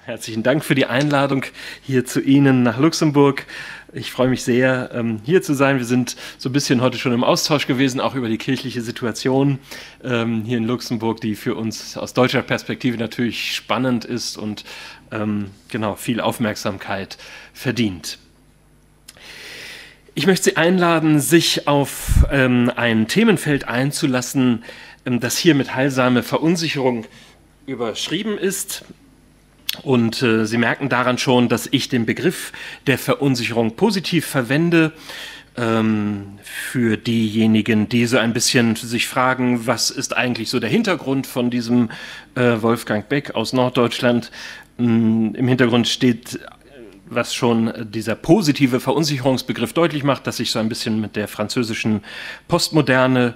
Herzlichen Dank für die Einladung hier zu Ihnen nach Luxemburg. Ich freue mich sehr, hier zu sein. Wir sind so ein bisschen heute schon im Austausch gewesen, auch über die kirchliche Situation hier in Luxemburg, die für uns aus deutscher Perspektive natürlich spannend ist und genau viel Aufmerksamkeit verdient. Ich möchte Sie einladen, sich auf ein Themenfeld einzulassen, das hier mit heilsame Verunsicherung überschrieben ist. Und Sie merken daran schon, dass ich den Begriff der Verunsicherung positiv verwende, für diejenigen, die so ein bisschen sich fragen, was ist eigentlich so der Hintergrund von diesem Wolfgang Beck aus Norddeutschland. Im Hintergrund steht, was schon dieser positive Verunsicherungsbegriff deutlich macht, dass ich so ein bisschen mit der französischen Postmoderne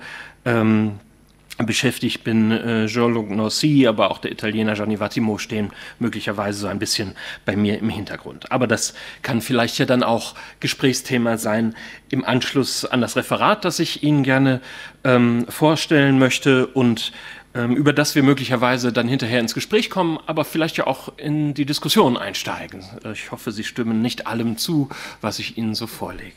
beschäftigt bin. Jean-Luc Nancy, aber auch der Italiener Gianni Vattimo stehen möglicherweise so ein bisschen bei mir im Hintergrund. Aber das kann vielleicht ja dann auch Gesprächsthema sein im Anschluss an das Referat, das ich Ihnen gerne vorstellen möchte und über das wir möglicherweise dann hinterher ins Gespräch kommen, aber vielleicht ja auch in die Diskussion einsteigen. Ich hoffe, Sie stimmen nicht allem zu, was ich Ihnen so vorlege.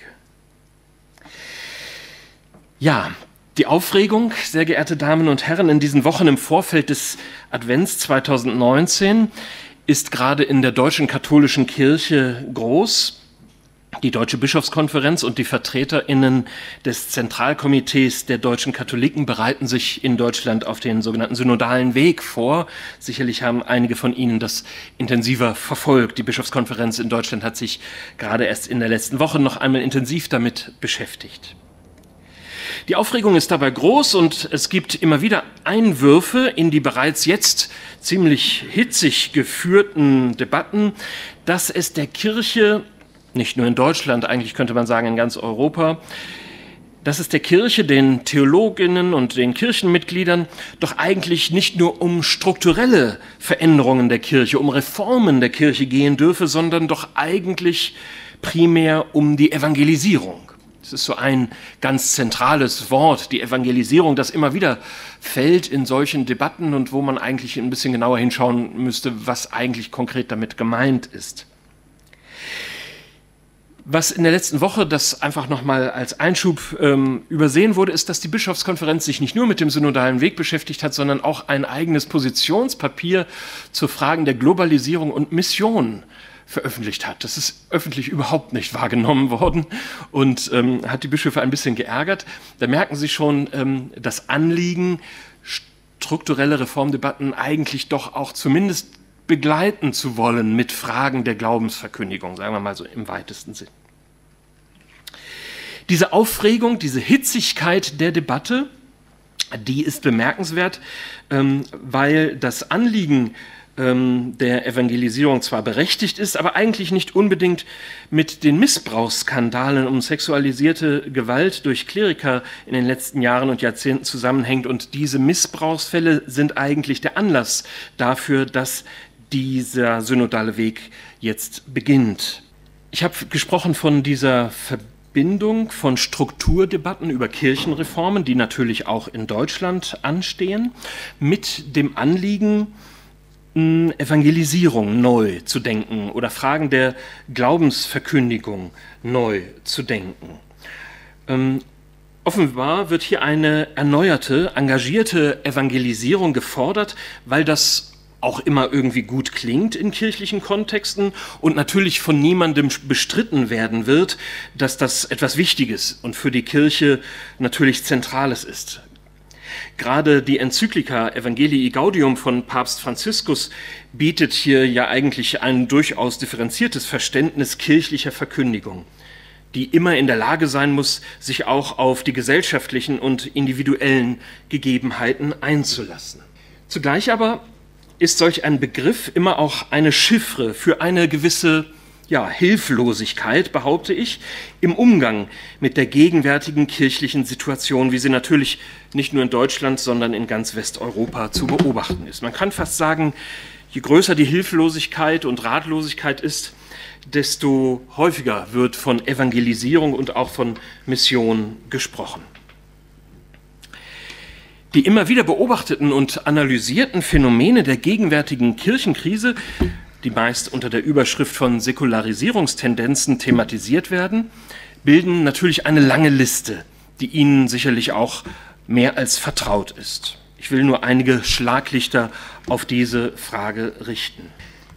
Ja, die Aufregung, sehr geehrte Damen und Herren, in diesen Wochen im Vorfeld des Advents 2019 ist gerade in der deutschen katholischen Kirche groß. Die Deutsche Bischofskonferenz und die VertreterInnen des Zentralkomitees der deutschen Katholiken bereiten sich in Deutschland auf den sogenannten synodalen Weg vor. Sicherlich haben einige von Ihnen das intensiver verfolgt. Die Bischofskonferenz in Deutschland hat sich gerade erst in der letzten Woche noch einmal intensiv damit beschäftigt. Die Aufregung ist dabei groß und es gibt immer wieder Einwürfe in die bereits jetzt ziemlich hitzig geführten Debatten, dass es der Kirche, nicht nur in Deutschland, eigentlich könnte man sagen in ganz Europa, dass es der Kirche, den Theologinnen und den Kirchenmitgliedern doch eigentlich nicht nur um strukturelle Veränderungen der Kirche, um Reformen der Kirche gehen dürfe, sondern doch eigentlich primär um die Evangelisierung. Das ist so ein ganz zentrales Wort, die Evangelisierung, das immer wieder fällt in solchen Debatten und wo man eigentlich ein bisschen genauer hinschauen müsste, was eigentlich konkret damit gemeint ist. Was in der letzten Woche, das einfach nochmal als Einschub übersehen wurde, ist, dass die Bischofskonferenz sich nicht nur mit dem synodalen Weg beschäftigt hat, sondern auch ein eigenes Positionspapier zu Fragen der Globalisierung und Mission veröffentlicht hat. Das ist öffentlich überhaupt nicht wahrgenommen worden und hat die Bischöfe ein bisschen geärgert. Da merken Sie schon das Anliegen, strukturelle Reformdebatten eigentlich doch auch zumindest begleiten zu wollen mit Fragen der Glaubensverkündigung, sagen wir mal so im weitesten Sinn. Diese Aufregung, diese Hitzigkeit der Debatte, die ist bemerkenswert, weil das Anliegen der Evangelisierung zwar berechtigt ist, aber eigentlich nicht unbedingt mit den Missbrauchsskandalen um sexualisierte Gewalt durch Kleriker in den letzten Jahren und Jahrzehnten zusammenhängt. Und diese Missbrauchsfälle sind eigentlich der Anlass dafür, dass dieser synodale Weg jetzt beginnt. Ich habe gesprochen von dieser Verbindung von Strukturdebatten über Kirchenreformen, die natürlich auch in Deutschland anstehen, mit dem Anliegen, Evangelisierung neu zu denken oder Fragen der Glaubensverkündigung neu zu denken. Offenbar wird hier eine erneuerte, engagierte Evangelisierung gefordert, weil das auch immer irgendwie gut klingt in kirchlichen Kontexten und natürlich von niemandem bestritten werden wird, dass das etwas Wichtiges und für die Kirche natürlich Zentrales ist. Gerade die Enzyklika Evangelii Gaudium von Papst Franziskus bietet hier ja eigentlich ein durchaus differenziertes Verständnis kirchlicher Verkündigung, die immer in der Lage sein muss, sich auch auf die gesellschaftlichen und individuellen Gegebenheiten einzulassen. Zugleich aber ist solch ein Begriff immer auch eine Chiffre für eine gewisse Hilflosigkeit, behaupte ich, im Umgang mit der gegenwärtigen kirchlichen Situation, wie sie natürlich nicht nur in Deutschland, sondern in ganz Westeuropa zu beobachten ist. Man kann fast sagen, je größer die Hilflosigkeit und Ratlosigkeit ist, desto häufiger wird von Evangelisierung und auch von Mission gesprochen. Die immer wieder beobachteten und analysierten Phänomene der gegenwärtigen Kirchenkrise die meist unter der Überschrift von Säkularisierungstendenzen thematisiert werden, bilden natürlich eine lange Liste, die Ihnen sicherlich auch mehr als vertraut ist. Ich will nur einige Schlaglichter auf diese Frage richten.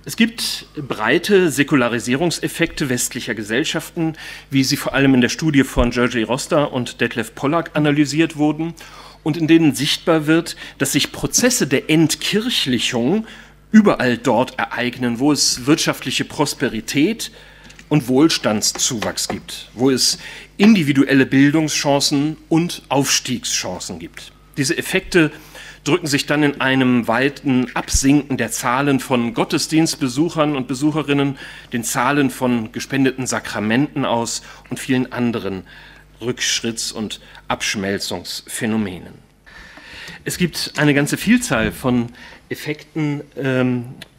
Es gibt breite Säkularisierungseffekte westlicher Gesellschaften, wie sie vor allem in der Studie von Jerzy Roster und Detlef Pollack analysiert wurden und in denen sichtbar wird, dass sich Prozesse der Entkirchlichung überall dort ereignen, wo es wirtschaftliche Prosperität und Wohlstandszuwachs gibt, wo es individuelle Bildungschancen und Aufstiegschancen gibt. Diese Effekte drücken sich dann in einem weiten Absinken der Zahlen von Gottesdienstbesuchern und Besucherinnen, den Zahlen von gespendeten Sakramenten aus und vielen anderen Rückschritts- und Abschmelzungsphänomenen. Es gibt eine ganze Vielzahl von Effekten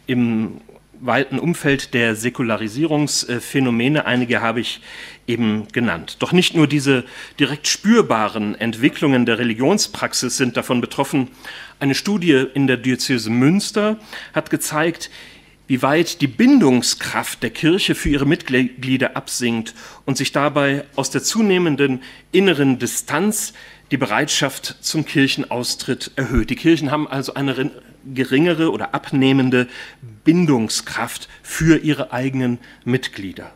im weiten Umfeld der Säkularisierungsphänomene. Einige habe ich eben genannt. Doch nicht nur diese direkt spürbaren Entwicklungen der Religionspraxis sind davon betroffen. Eine Studie in der Diözese Münster hat gezeigt, wie weit die Bindungskraft der Kirche für ihre Mitglieder absinkt und sich dabei aus der zunehmenden inneren Distanz die Bereitschaft zum Kirchenaustritt erhöht. Die Kirchen haben also eine geringere oder abnehmende Bindungskraft für ihre eigenen Mitglieder.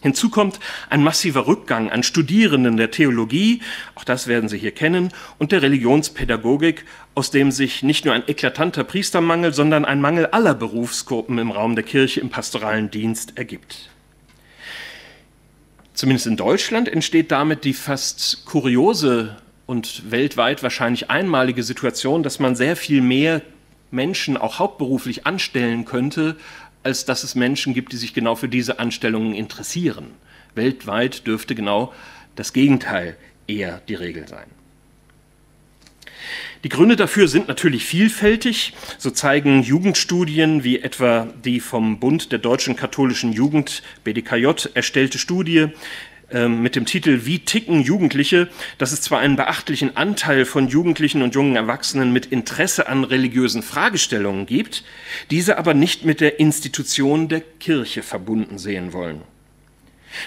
Hinzu kommt ein massiver Rückgang an Studierenden der Theologie, auch das werden Sie hier kennen, und der Religionspädagogik, aus dem sich nicht nur ein eklatanter Priestermangel, sondern ein Mangel aller Berufsgruppen im Raum der Kirche im pastoralen Dienst ergibt. Zumindest in Deutschland entsteht damit die fast kuriose und weltweit wahrscheinlich einmalige Situation, dass man sehr viel mehr Menschen auch hauptberuflich anstellen könnte, als dass es Menschen gibt, die sich genau für diese Anstellungen interessieren. Weltweit dürfte genau das Gegenteil eher die Regel sein. Die Gründe dafür sind natürlich vielfältig. So zeigen Jugendstudien wie etwa die vom Bund der Deutschen Katholischen Jugend, BDKJ, erstellte Studie mit dem Titel »Wie ticken Jugendliche?«, dass es zwar einen beachtlichen Anteil von Jugendlichen und jungen Erwachsenen mit Interesse an religiösen Fragestellungen gibt, diese aber nicht mit der Institution der Kirche verbunden sehen wollen.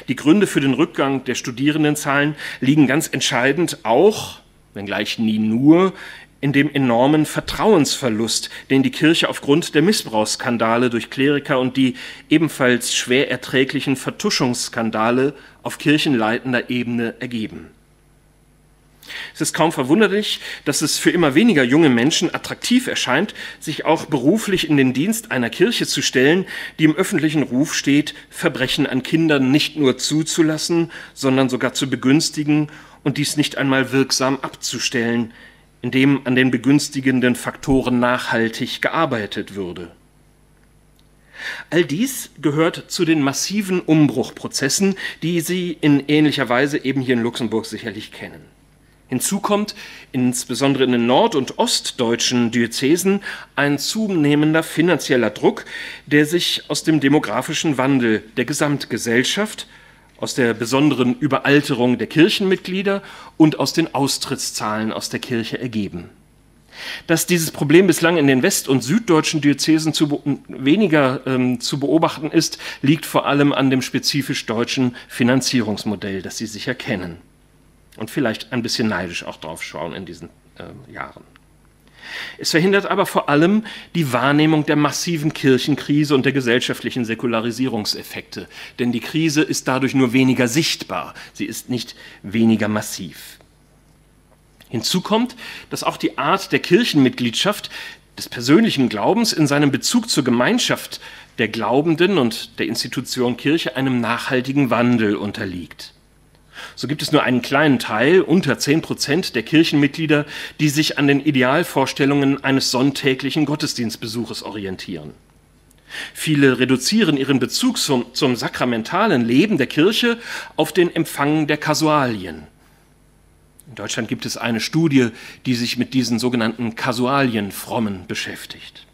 Die Gründe für den Rückgang der Studierendenzahlen liegen ganz entscheidend auch, wenngleich nie nur, in dem enormen Vertrauensverlust, den die Kirche aufgrund der Missbrauchsskandale durch Kleriker und die ebenfalls schwer erträglichen Vertuschungsskandale auf kirchenleitender Ebene ergeben. Es ist kaum verwunderlich, dass es für immer weniger junge Menschen attraktiv erscheint, sich auch beruflich in den Dienst einer Kirche zu stellen, die im öffentlichen Ruf steht, Verbrechen an Kindern nicht nur zuzulassen, sondern sogar zu begünstigen und dies nicht einmal wirksam abzustellen, indem an den begünstigenden Faktoren nachhaltig gearbeitet würde. All dies gehört zu den massiven Umbruchprozessen, die Sie in ähnlicher Weise eben hier in Luxemburg sicherlich kennen. Hinzu kommt, insbesondere in den nord- und ostdeutschen Diözesen, ein zunehmender finanzieller Druck, der sich aus dem demografischen Wandel der Gesamtgesellschaft, aus der besonderen Überalterung der Kirchenmitglieder und aus den Austrittszahlen aus der Kirche ergeben. Dass dieses Problem bislang in den west- und süddeutschen Diözesen weniger zu beobachten ist, liegt vor allem an dem spezifisch deutschen Finanzierungsmodell, das Sie sicher kennen und vielleicht ein bisschen neidisch auch drauf schauen in diesen Jahren. Es verhindert aber vor allem die Wahrnehmung der massiven Kirchenkrise und der gesellschaftlichen Säkularisierungseffekte, denn die Krise ist dadurch nur weniger sichtbar, sie ist nicht weniger massiv. Hinzu kommt, dass auch die Art der Kirchenmitgliedschaft, des persönlichen Glaubens in seinem Bezug zur Gemeinschaft der Glaubenden und der Institution Kirche einem nachhaltigen Wandel unterliegt. So gibt es nur einen kleinen Teil, unter 10% der Kirchenmitglieder, die sich an den Idealvorstellungen eines sonntäglichen Gottesdienstbesuches orientieren. Viele reduzieren ihren Bezug zum sakramentalen Leben der Kirche auf den Empfang der Kasualien. In Deutschland gibt es eine Studie, die sich mit diesen sogenannten Kasualienfrommen beschäftigt.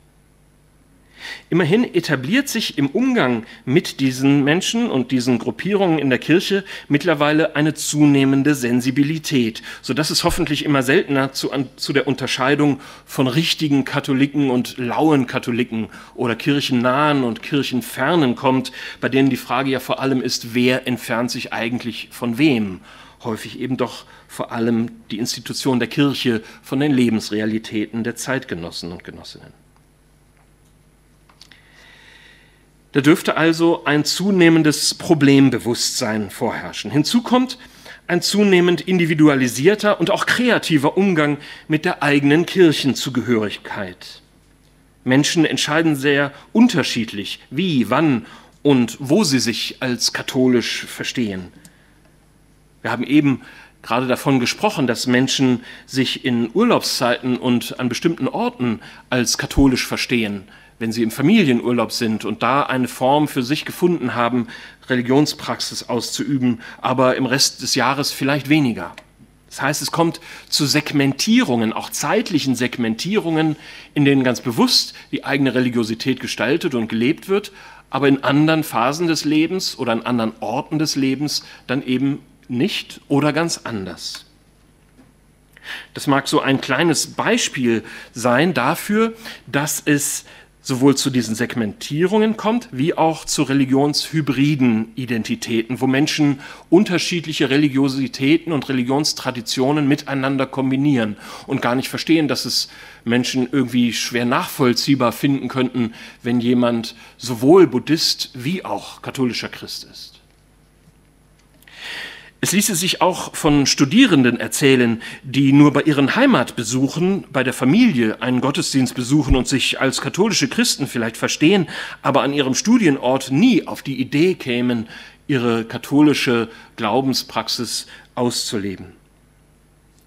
Immerhin etabliert sich im Umgang mit diesen Menschen und diesen Gruppierungen in der Kirche mittlerweile eine zunehmende Sensibilität, sodass es hoffentlich immer seltener zu der Unterscheidung von richtigen Katholiken und lauen Katholiken oder kirchennahen und kirchenfernen kommt, bei denen die Frage ja vor allem ist, wer entfernt sich eigentlich von wem? Häufig eben doch vor allem die Institution der Kirche von den Lebensrealitäten der Zeitgenossen und Genossinnen. Da dürfte also ein zunehmendes Problembewusstsein vorherrschen. Hinzu kommt ein zunehmend individualisierter und auch kreativer Umgang mit der eigenen Kirchenzugehörigkeit. Menschen entscheiden sehr unterschiedlich, wie, wann und wo sie sich als katholisch verstehen. Wir haben eben gerade davon gesprochen, dass Menschen sich in Urlaubszeiten und an bestimmten Orten als katholisch verstehen, wenn sie im Familienurlaub sind und da eine Form für sich gefunden haben, Religionspraxis auszuüben, aber im Rest des Jahres vielleicht weniger. Das heißt, es kommt zu Segmentierungen, auch zeitlichen Segmentierungen, in denen ganz bewusst die eigene Religiosität gestaltet und gelebt wird, aber in anderen Phasen des Lebens oder an anderen Orten des Lebens dann eben nicht oder ganz anders. Das mag so ein kleines Beispiel sein dafür, dass es sowohl zu diesen Segmentierungen kommt, wie auch zu religionshybriden Identitäten, wo Menschen unterschiedliche Religiositäten und Religionstraditionen miteinander kombinieren und gar nicht verstehen, dass es Menschen irgendwie schwer nachvollziehbar finden könnten, wenn jemand sowohl Buddhist wie auch katholischer Christ ist. Es ließe sich auch von Studierenden erzählen, die nur bei ihren Heimatbesuchen, bei der Familie einen Gottesdienst besuchen und sich als katholische Christen vielleicht verstehen, aber an ihrem Studienort nie auf die Idee kämen, ihre katholische Glaubenspraxis auszuleben.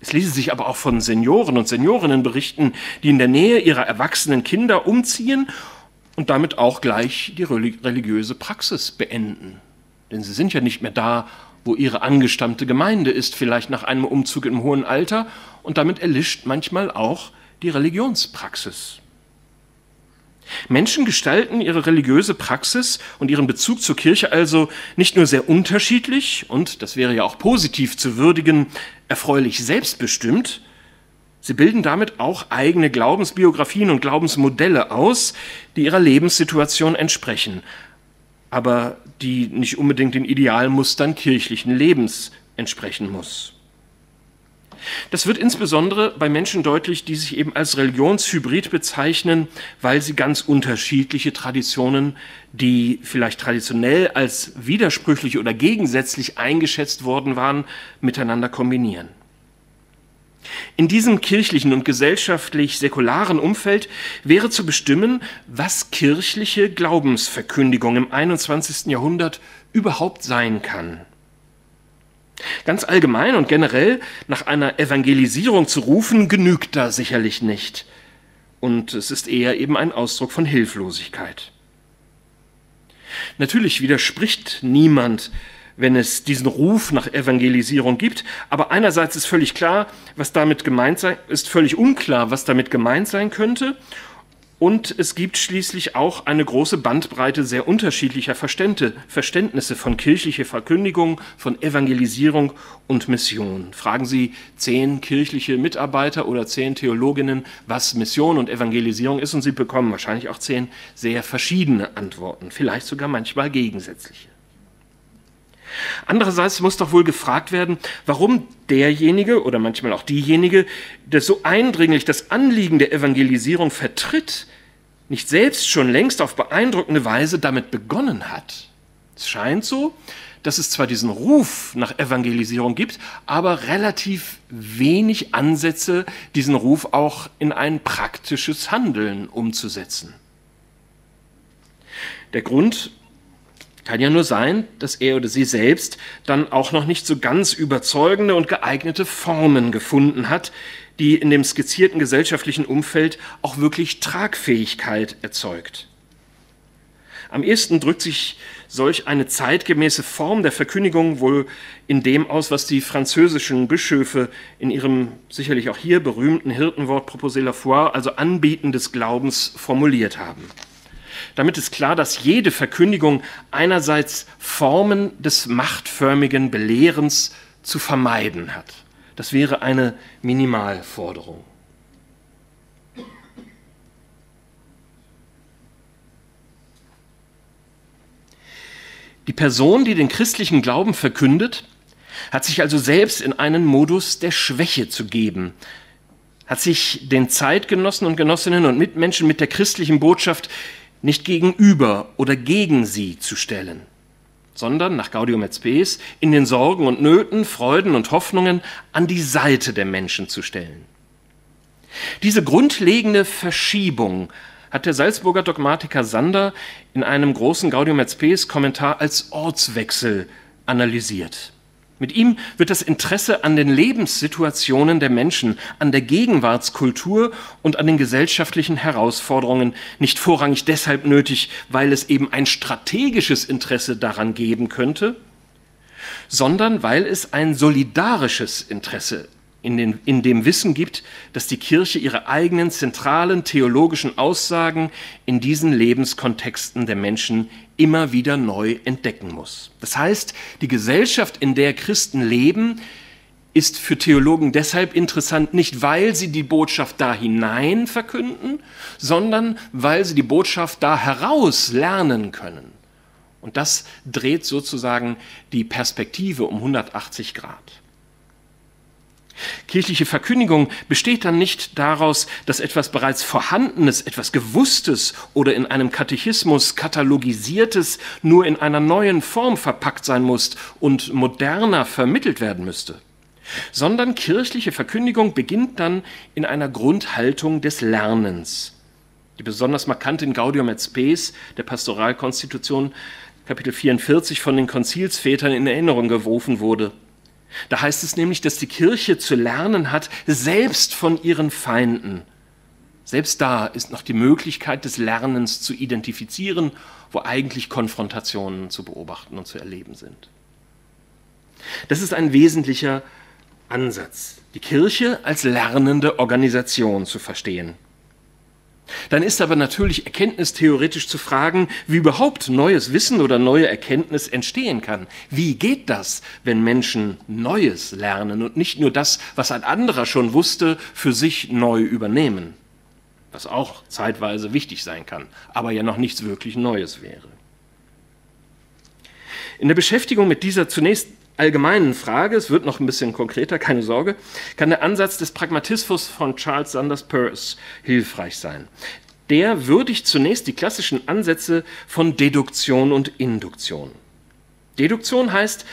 Es ließe sich aber auch von Senioren und Seniorinnen berichten, die in der Nähe ihrer erwachsenen Kinder umziehen und damit auch gleich die religiöse Praxis beenden. Denn sie sind ja nicht mehr da, wo ihre angestammte Gemeinde ist, vielleicht nach einem Umzug im hohen Alter, und damit erlischt manchmal auch die Religionspraxis. Menschen gestalten ihre religiöse Praxis und ihren Bezug zur Kirche also nicht nur sehr unterschiedlich und, das wäre ja auch positiv zu würdigen, erfreulich selbstbestimmt, sie bilden damit auch eigene Glaubensbiografien und Glaubensmodelle aus, die ihrer Lebenssituation entsprechen, aber die nicht unbedingt den Idealmustern kirchlichen Lebens entsprechen muss. Das wird insbesondere bei Menschen deutlich, die sich eben als religionshybrid bezeichnen, weil sie ganz unterschiedliche Traditionen, die vielleicht traditionell als widersprüchlich oder gegensätzlich eingeschätzt worden waren, miteinander kombinieren. In diesem kirchlichen und gesellschaftlich säkularen Umfeld wäre zu bestimmen, was kirchliche Glaubensverkündigung im 21. Jahrhundert überhaupt sein kann. Ganz allgemein und generell nach einer Evangelisierung zu rufen, genügt da sicherlich nicht. Und es ist eher eben ein Ausdruck von Hilflosigkeit. Natürlich widerspricht niemand, wenn es diesen Ruf nach Evangelisierung gibt, aber einerseits ist völlig klar, was damit gemeint sein, ist völlig unklar, was damit gemeint sein könnte, und es gibt schließlich auch eine große Bandbreite sehr unterschiedlicher Verständnisse von kirchlicher Verkündigung, von Evangelisierung und Mission. Fragen Sie 10 kirchliche Mitarbeiter oder 10 Theologinnen, was Mission und Evangelisierung ist, und Sie bekommen wahrscheinlich auch 10 sehr verschiedene Antworten, vielleicht sogar manchmal gegensätzliche. Andererseits muss doch wohl gefragt werden, warum derjenige oder manchmal auch diejenige, der so eindringlich das Anliegen der Evangelisierung vertritt, nicht selbst schon längst auf beeindruckende Weise damit begonnen hat. Es scheint so, dass es zwar diesen Ruf nach Evangelisierung gibt, aber relativ wenig Ansätze, diesen Ruf auch in ein praktisches Handeln umzusetzen. Der Grund kann ja nur sein, dass er oder sie selbst dann auch noch nicht so ganz überzeugende und geeignete Formen gefunden hat, die in dem skizzierten gesellschaftlichen Umfeld auch wirklich Tragfähigkeit erzeugt. Am ehesten drückt sich solch eine zeitgemäße Form der Verkündigung wohl in dem aus, was die französischen Bischöfe in ihrem sicherlich auch hier berühmten Hirtenwort Proposé la foi, also Anbieten des Glaubens, formuliert haben. damit ist klar, dass jede Verkündigung einerseits Formen des machtförmigen Belehrens zu vermeiden hat. Das wäre eine Minimalforderung. Die Person, die den christlichen Glauben verkündet, hat sich also selbst in einen Modus der Schwäche zu geben, hat sich den Zeitgenossen und Genossinnen und Mitmenschen mit der christlichen Botschaft nicht gegenüber oder gegen sie zu stellen, sondern nach Gaudium et Spes in den Sorgen und Nöten, Freuden und Hoffnungen an die Seite der Menschen zu stellen. Diese grundlegende Verschiebung hat der Salzburger Dogmatiker Sander in einem großen Gaudium et Spes Kommentar als Ortswechsel analysiert. Mit ihm wird das Interesse an den Lebenssituationen der Menschen, an der Gegenwartskultur und an den gesellschaftlichen Herausforderungen nicht vorrangig deshalb nötig, weil es eben ein strategisches Interesse daran geben könnte, sondern weil es ein solidarisches Interesse in dem Wissen gibt, dass die Kirche ihre eigenen zentralen theologischen Aussagen in diesen Lebenskontexten der Menschen immer wieder neu entdecken muss. Das heißt, die Gesellschaft, in der Christen leben, ist für Theologen deshalb interessant, nicht weil sie die Botschaft da hinein verkünden, sondern weil sie die Botschaft da heraus lernen können. Und das dreht sozusagen die Perspektive um 180 Grad. Kirchliche Verkündigung besteht dann nicht daraus, dass etwas bereits Vorhandenes, etwas Gewusstes oder in einem Katechismus katalogisiertes nur in einer neuen Form verpackt sein muss und moderner vermittelt werden müsste, sondern kirchliche Verkündigung beginnt dann in einer Grundhaltung des Lernens, die besonders markant in Gaudium et Spes, der Pastoralkonstitution, Kapitel 44 von den Konzilsvätern in Erinnerung gerufen wurde. Da heißt es nämlich, dass die Kirche zu lernen hat, selbst von ihren Feinden. Selbst da ist noch die Möglichkeit des Lernens zu identifizieren, wo eigentlich Konfrontationen zu beobachten und zu erleben sind. Das ist ein wesentlicher Ansatz, die Kirche als lernende Organisation zu verstehen. Dann ist aber natürlich erkenntnistheoretisch zu fragen, wie überhaupt neues Wissen oder neue Erkenntnis entstehen kann. Wie geht das, wenn Menschen Neues lernen und nicht nur das, was ein anderer schon wusste, für sich neu übernehmen? Was auch zeitweise wichtig sein kann, aber ja noch nichts wirklich Neues wäre. In der Beschäftigung mit dieser zunächst allgemeinen Frage, es wird noch ein bisschen konkreter, keine Sorge, kann der Ansatz des Pragmatismus von Charles Sanders Peirce hilfreich sein. Der würdigt zunächst die klassischen Ansätze von Deduktion und Induktion. Deduktion heißt,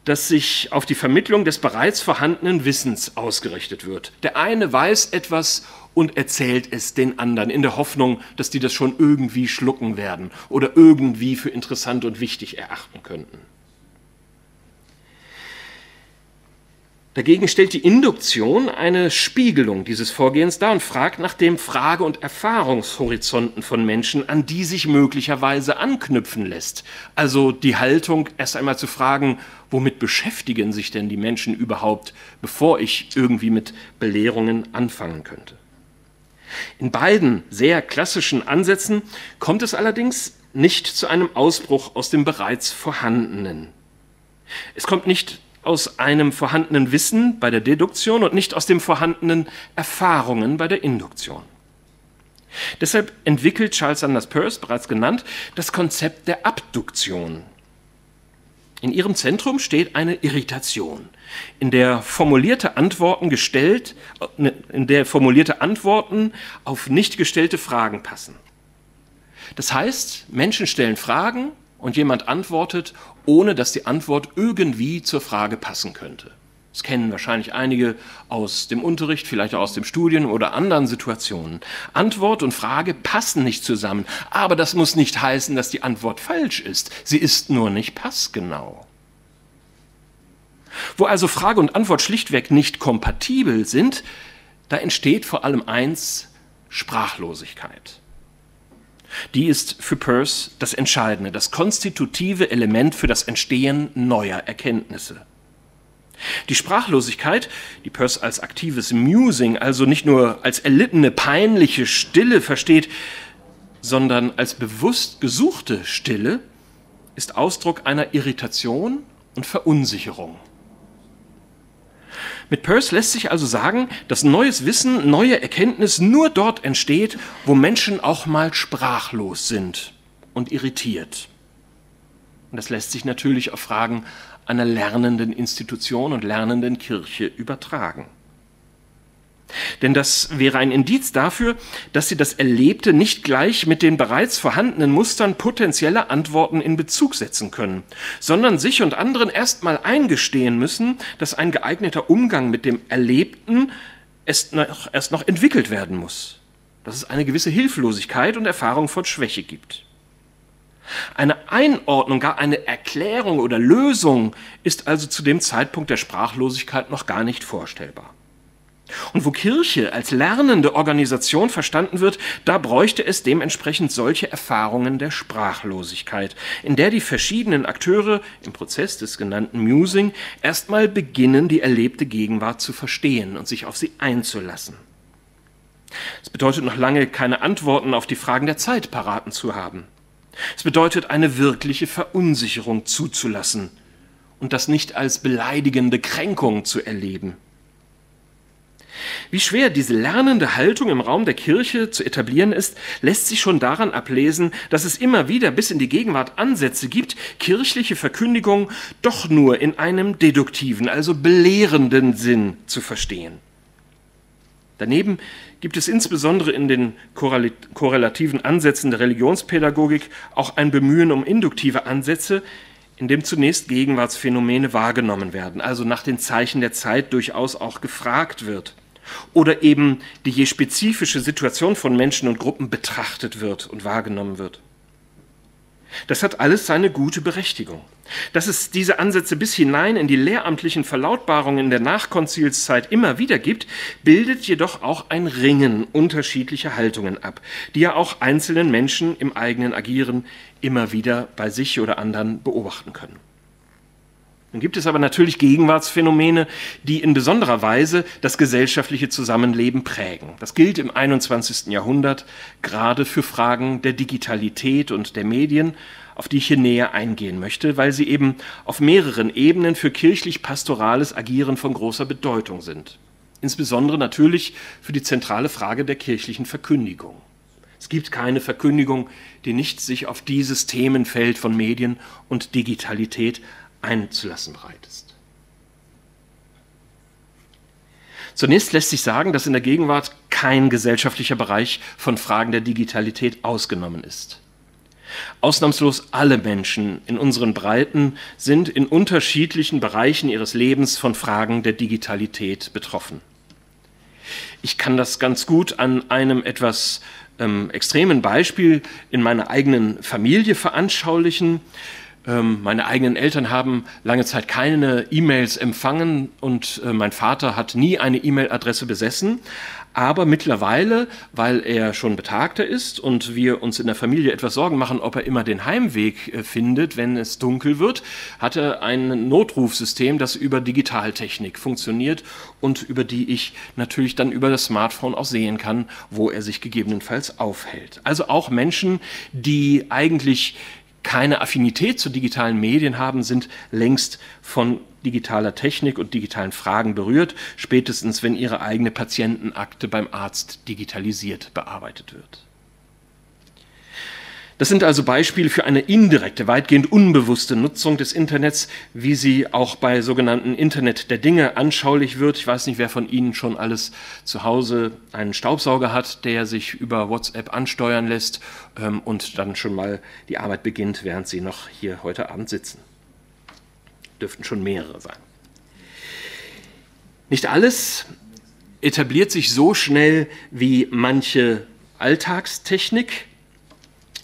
dass sich auf die Vermittlung des bereits vorhandenen Wissens ausgerichtet wird. Der eine weiß etwas und erzählt es den anderen in der Hoffnung, dass die das schon irgendwie schlucken werden oder irgendwie für interessant und wichtig erachten könnten. Dagegen stellt die Induktion eine Spiegelung dieses Vorgehens dar und fragt nach dem Frage- und Erfahrungshorizonten von Menschen, an die sich möglicherweise anknüpfen lässt. Also die Haltung, erst einmal zu fragen, womit beschäftigen sich denn die Menschen überhaupt, bevor ich irgendwie mit Belehrungen anfangen könnte. In beiden sehr klassischen Ansätzen kommt es allerdings nicht zu einem Ausbruch aus dem bereits Vorhandenen. Es kommt nicht aus einem vorhandenen Wissen bei der Deduktion und nicht aus dem vorhandenen Erfahrungen bei der Induktion. Deshalb entwickelt Charles Sanders Peirce, bereits genannt, das Konzept der Abduktion. In ihrem Zentrum steht eine Irritation, in der formulierte Antworten auf nicht gestellte Fragen passen. Das heißt, Menschen stellen Fragen und jemand antwortet, ohne dass die Antwort irgendwie zur Frage passen könnte. Das kennen wahrscheinlich einige aus dem Unterricht, vielleicht auch aus dem Studium oder anderen Situationen. Antwort und Frage passen nicht zusammen, aber das muss nicht heißen, dass die Antwort falsch ist. Sie ist nur nicht passgenau. Wo also Frage und Antwort schlichtweg nicht kompatibel sind, da entsteht vor allem eins: Sprachlosigkeit. Die ist für Peirce das Entscheidende, das konstitutive Element für das Entstehen neuer Erkenntnisse. Die Sprachlosigkeit, die Peirce als aktives Musing, also nicht nur als erlittene, peinliche Stille versteht, sondern als bewusst gesuchte Stille, ist Ausdruck einer Irritation und Verunsicherung. Mit Peirce lässt sich also sagen, dass neues Wissen, neue Erkenntnis nur dort entsteht, wo Menschen auch mal sprachlos sind und irritiert. Und das lässt sich natürlich auf Fragen einer lernenden Institution und lernenden Kirche übertragen. Denn das wäre ein Indiz dafür, dass sie das Erlebte nicht gleich mit den bereits vorhandenen Mustern potenzieller Antworten in Bezug setzen können, sondern sich und anderen erstmal eingestehen müssen, dass ein geeigneter Umgang mit dem Erlebten erst noch entwickelt werden muss, dass es eine gewisse Hilflosigkeit und Erfahrung von Schwäche gibt. Eine Einordnung, gar eine Erklärung oder Lösung ist also zu dem Zeitpunkt der Sprachlosigkeit noch gar nicht vorstellbar. Und wo Kirche als lernende Organisation verstanden wird, da bräuchte es dementsprechend solche Erfahrungen der Sprachlosigkeit, in der die verschiedenen Akteure im Prozess des genannten Musing erstmal beginnen, die erlebte Gegenwart zu verstehen und sich auf sie einzulassen. Es bedeutet noch lange, keine Antworten auf die Fragen der Zeit paraten zu haben. Es bedeutet, eine wirkliche Verunsicherung zuzulassen und das nicht als beleidigende Kränkung zu erleben. Wie schwer diese lernende Haltung im Raum der Kirche zu etablieren ist, lässt sich schon daran ablesen, dass es immer wieder bis in die Gegenwart Ansätze gibt, kirchliche Verkündigung doch nur in einem deduktiven, also belehrenden Sinn zu verstehen. Daneben gibt es insbesondere in den korrelativen Ansätzen der Religionspädagogik auch ein Bemühen um induktive Ansätze, in dem zunächst Gegenwartsphänomene wahrgenommen werden, also nach den Zeichen der Zeit durchaus auch gefragt wird. Oder eben die je spezifische Situation von Menschen und Gruppen betrachtet wird und wahrgenommen wird. Das hat alles seine gute Berechtigung. Dass es diese Ansätze bis hinein in die lehramtlichen Verlautbarungen der Nachkonzilszeit immer wieder gibt, bildet jedoch auch ein Ringen unterschiedlicher Haltungen ab, die ja auch einzelnen Menschen im eigenen Agieren immer wieder bei sich oder anderen beobachten können. Dann gibt es aber natürlich Gegenwartsphänomene, die in besonderer Weise das gesellschaftliche Zusammenleben prägen. Das gilt im 21. Jahrhundert gerade für Fragen der Digitalität und der Medien, auf die ich hier näher eingehen möchte, weil sie eben auf mehreren Ebenen für kirchlich-pastorales Agieren von großer Bedeutung sind. Insbesondere natürlich für die zentrale Frage der kirchlichen Verkündigung. Es gibt keine Verkündigung, die nicht sich auf dieses Themenfeld von Medien und Digitalität einzulassen bereit ist. Zunächst lässt sich sagen, dass in der Gegenwart kein gesellschaftlicher Bereich von Fragen der Digitalität ausgenommen ist. Ausnahmslos alle Menschen in unseren Breiten sind in unterschiedlichen Bereichen ihres Lebens von Fragen der Digitalität betroffen. Ich kann das ganz gut an einem etwas extremen Beispiel in meiner eigenen Familie veranschaulichen. Meine eigenen Eltern haben lange Zeit keine E-Mails empfangen und mein Vater hat nie eine E-Mail-Adresse besessen. Aber mittlerweile, weil er schon betagter ist und wir uns in der Familie etwas Sorgen machen, ob er immer den Heimweg findet, wenn es dunkel wird, hat er ein Notrufsystem, das über Digitaltechnik funktioniert und über die ich natürlich dann über das Smartphone auch sehen kann, wo er sich gegebenenfalls aufhält. Also auch Menschen, die eigentlich keine Affinität zu digitalen Medien haben, sind längst von digitaler Technik und digitalen Fragen berührt, spätestens wenn ihre eigene Patientenakte beim Arzt digitalisiert bearbeitet wird. Das sind also Beispiele für eine indirekte, weitgehend unbewusste Nutzung des Internets, wie sie auch bei sogenannten Internet der Dinge anschaulich wird. Ich weiß nicht, wer von Ihnen schon alles zu Hause einen Staubsauger hat, der sich über WhatsApp ansteuern lässt und dann schon mal die Arbeit beginnt, während Sie noch hier heute Abend sitzen. Dürften schon mehrere sein. Nicht alles etabliert sich so schnell wie manche Alltagstechnik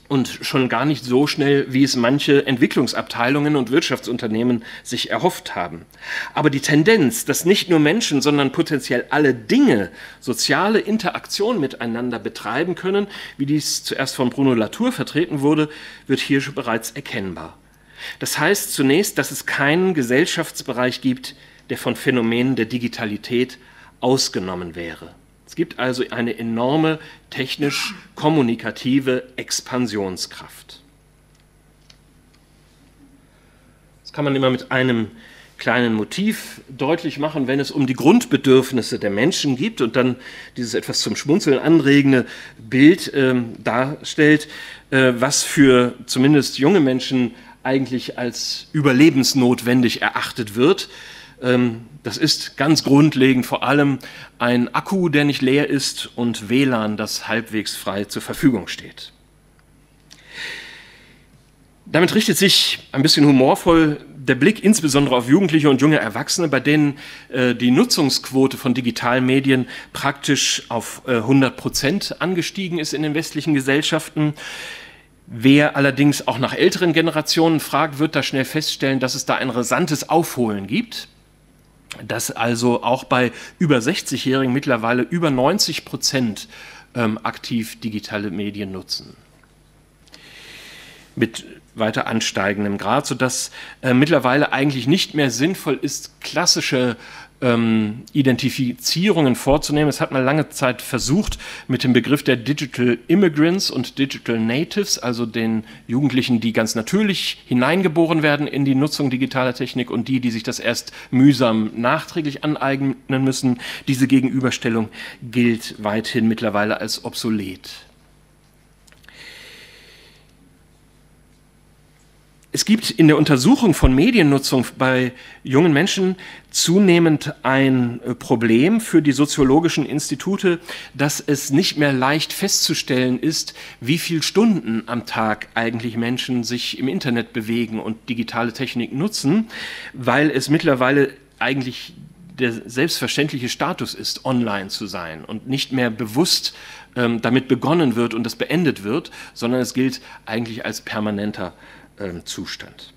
und schon gar nicht so schnell, wie es manche Entwicklungsabteilungen und Wirtschaftsunternehmen sich erhofft haben. Aber die Tendenz, dass nicht nur Menschen, sondern potenziell alle Dinge soziale Interaktion miteinander betreiben können, wie dies zuerst von Bruno Latour vertreten wurde, wird hier schon bereits erkennbar. Das heißt zunächst, dass es keinen Gesellschaftsbereich gibt, der von Phänomenen der Digitalität ausgenommen wäre. Das Es gibt also eine enorme technisch-kommunikative Expansionskraft. Das kann man immer mit einem kleinen Motiv deutlich machen, wenn es um die Grundbedürfnisse der Menschen geht und dann dieses etwas zum Schmunzeln anregende Bild darstellt, was für zumindest junge Menschen eigentlich als überlebensnotwendig erachtet wird. Das ist ganz grundlegend vor allem ein Akku, der nicht leer ist, und WLAN, das halbwegs frei zur Verfügung steht. Damit richtet sich ein bisschen humorvoll der Blick insbesondere auf Jugendliche und junge Erwachsene, bei denen die Nutzungsquote von digitalen Medien praktisch auf 100% angestiegen ist in den westlichen Gesellschaften. Wer allerdings auch nach älteren Generationen fragt, wird da schnell feststellen, dass es da ein rasantes Aufholen gibt, dass also auch bei über 60-Jährigen mittlerweile über 90% aktiv digitale Medien nutzen. Mit weiter ansteigendem Grad, sodass mittlerweile eigentlich nicht mehr sinnvoll ist, klassische Identifizierungen vorzunehmen. Es hat mal lange Zeit versucht, mit dem Begriff der Digital Immigrants und Digital Natives, also den Jugendlichen, die ganz natürlich hineingeboren werden in die Nutzung digitaler Technik, und die sich das erst mühsam nachträglich aneignen müssen. Diese Gegenüberstellung gilt weithin mittlerweile als obsolet. Es gibt in der Untersuchung von Mediennutzung bei jungen Menschen zunehmend ein Problem für die soziologischen Institute, dass es nicht mehr leicht festzustellen ist, wie viele Stunden am Tag eigentlich Menschen sich im Internet bewegen und digitale Technik nutzen, weil es mittlerweile eigentlich der selbstverständliche Status ist, online zu sein und nicht mehr bewusst damit begonnen wird und das beendet wird, sondern es gilt eigentlich als permanenter Zustand.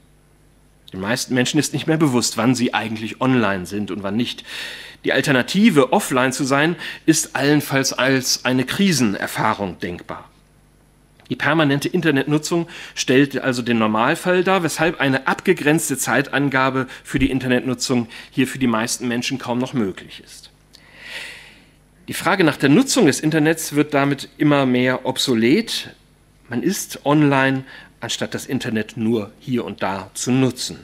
Den meisten Menschen ist nicht mehr bewusst, wann sie eigentlich online sind und wann nicht. Die Alternative, offline zu sein, ist allenfalls als eine Krisenerfahrung denkbar. Die permanente Internetnutzung stellt also den Normalfall dar, weshalb eine abgegrenzte Zeitangabe für die Internetnutzung hier für die meisten Menschen kaum noch möglich ist. Die Frage nach der Nutzung des Internets wird damit immer mehr obsolet. Man ist online, anstatt das Internet nur hier und da zu nutzen.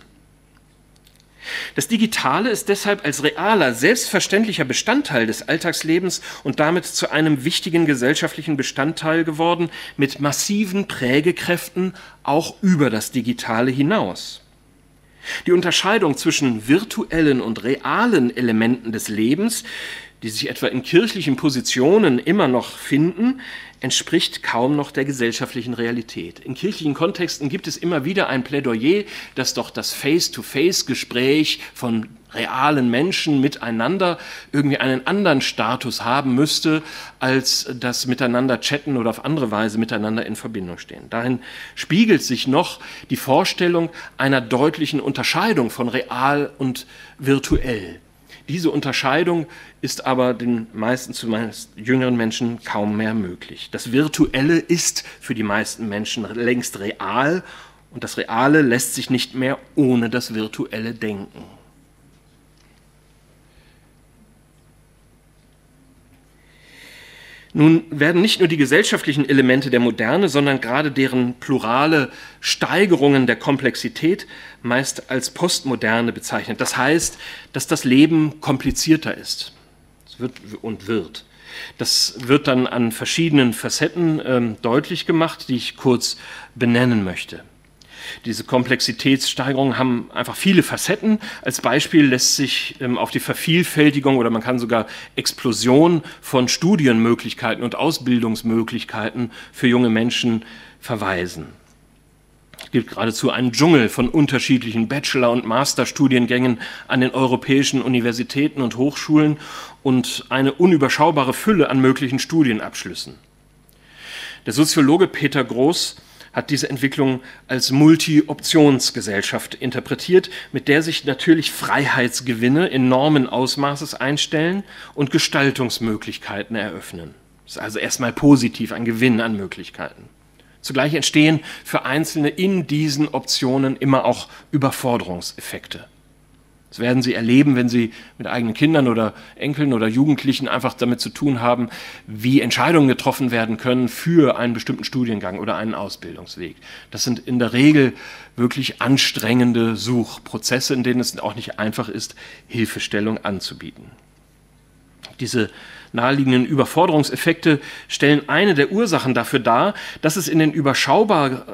Das Digitale ist deshalb als realer, selbstverständlicher Bestandteil des Alltagslebens und damit zu einem wichtigen gesellschaftlichen Bestandteil geworden, mit massiven Prägekräften auch über das Digitale hinaus. Die Unterscheidung zwischen virtuellen und realen Elementen des Lebens, die sich etwa in kirchlichen Positionen immer noch finden, entspricht kaum noch der gesellschaftlichen Realität. In kirchlichen Kontexten gibt es immer wieder ein Plädoyer, dass doch das Face-to-Face-Gespräch von realen Menschen miteinander irgendwie einen anderen Status haben müsste, als das miteinander chatten oder auf andere Weise miteinander in Verbindung stehen. Darin spiegelt sich noch die Vorstellung einer deutlichen Unterscheidung von real und virtuell. Diese Unterscheidung ist aber den meisten, zumeist jüngeren Menschen, kaum mehr möglich. Das Virtuelle ist für die meisten Menschen längst real und das Reale lässt sich nicht mehr ohne das Virtuelle denken. Nun werden nicht nur die gesellschaftlichen Elemente der Moderne, sondern gerade deren plurale Steigerungen der Komplexität meist als Postmoderne bezeichnet. Das heißt, dass das Leben komplizierter ist. Es wird. Das wird dann an verschiedenen Facetten deutlich gemacht, die ich kurz benennen möchte. Diese Komplexitätssteigerungen haben einfach viele Facetten. Als Beispiel lässt sich auf die Vervielfältigung oder man kann sogar Explosion von Studienmöglichkeiten und Ausbildungsmöglichkeiten für junge Menschen verweisen. Es gibt geradezu einen Dschungel von unterschiedlichen Bachelor- und Masterstudiengängen an den europäischen Universitäten und Hochschulen und eine unüberschaubare Fülle an möglichen Studienabschlüssen. Der Soziologe Peter Groß hat diese Entwicklung als Multi-Optionsgesellschaft interpretiert, mit der sich natürlich Freiheitsgewinne enormen Ausmaßes einstellen und Gestaltungsmöglichkeiten eröffnen. Das ist also erstmal positiv, ein Gewinn an Möglichkeiten. Zugleich entstehen für Einzelne in diesen Optionen immer auch Überforderungseffekte. Das werden Sie erleben, wenn Sie mit eigenen Kindern oder Enkeln oder Jugendlichen einfach damit zu tun haben, wie Entscheidungen getroffen werden können für einen bestimmten Studiengang oder einen Ausbildungsweg. Das sind in der Regel wirklich anstrengende Suchprozesse, in denen es auch nicht einfach ist, Hilfestellung anzubieten. Diese naheliegenden Überforderungseffekte stellen eine der Ursachen dafür dar, dass es in den unüberschaubar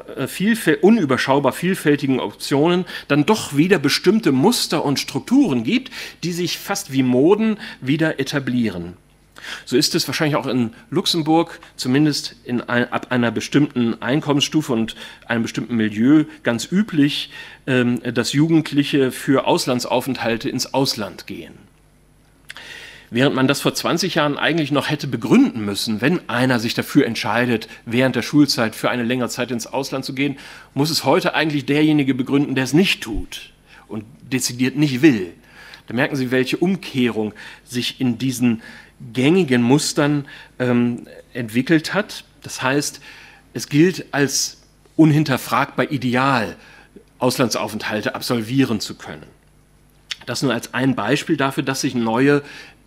vielfältigen Optionen dann doch wieder bestimmte Muster und Strukturen gibt, die sich fast wie Moden wieder etablieren. So ist es wahrscheinlich auch in Luxemburg, zumindest ab einer bestimmten Einkommensstufe und einem bestimmten Milieu, ganz üblich, dass Jugendliche für Auslandsaufenthalte ins Ausland gehen. Während man das vor 20 Jahren eigentlich noch hätte begründen müssen, wenn einer sich dafür entscheidet, während der Schulzeit für eine längere Zeit ins Ausland zu gehen, muss es heute eigentlich derjenige begründen, der es nicht tut und dezidiert nicht will. Da merken Sie, welche Umkehrung sich in diesen gängigen Mustern entwickelt hat. Das heißt, es gilt als unhinterfragbar ideal, Auslandsaufenthalte absolvieren zu können. Das nur als ein Beispiel dafür, dass sich neue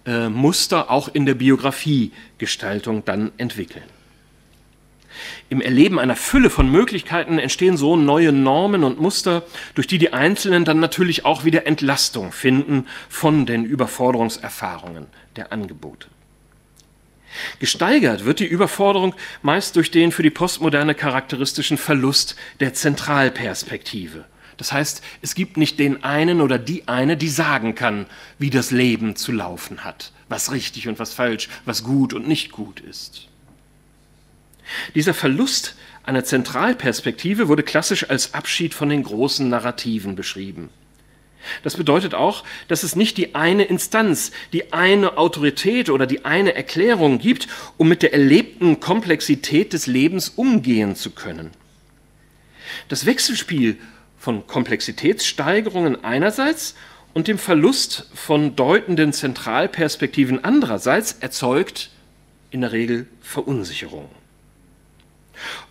Muster auch in der Biografiegestaltung dann entwickeln. Im Erleben einer Fülle von Möglichkeiten entstehen so neue Normen und Muster, durch die die Einzelnen dann natürlich auch wieder Entlastung finden von den Überforderungserfahrungen der Angebote. Gesteigert wird die Überforderung meist durch den für die Postmoderne charakteristischen Verlust der Zentralperspektive. Das heißt, es gibt nicht den einen oder die eine, die sagen kann, wie das Leben zu laufen hat, was richtig und was falsch, was gut und nicht gut ist. Dieser Verlust einer Zentralperspektive wurde klassisch als Abschied von den großen Narrativen beschrieben. Das bedeutet auch, dass es nicht die eine Instanz, die eine Autorität oder die eine Erklärung gibt, um mit der erlebten Komplexität des Lebens umgehen zu können. Das Wechselspiel von Komplexitätssteigerungen einerseits und dem Verlust von deutenden Zentralperspektiven andererseits erzeugt in der Regel Verunsicherung.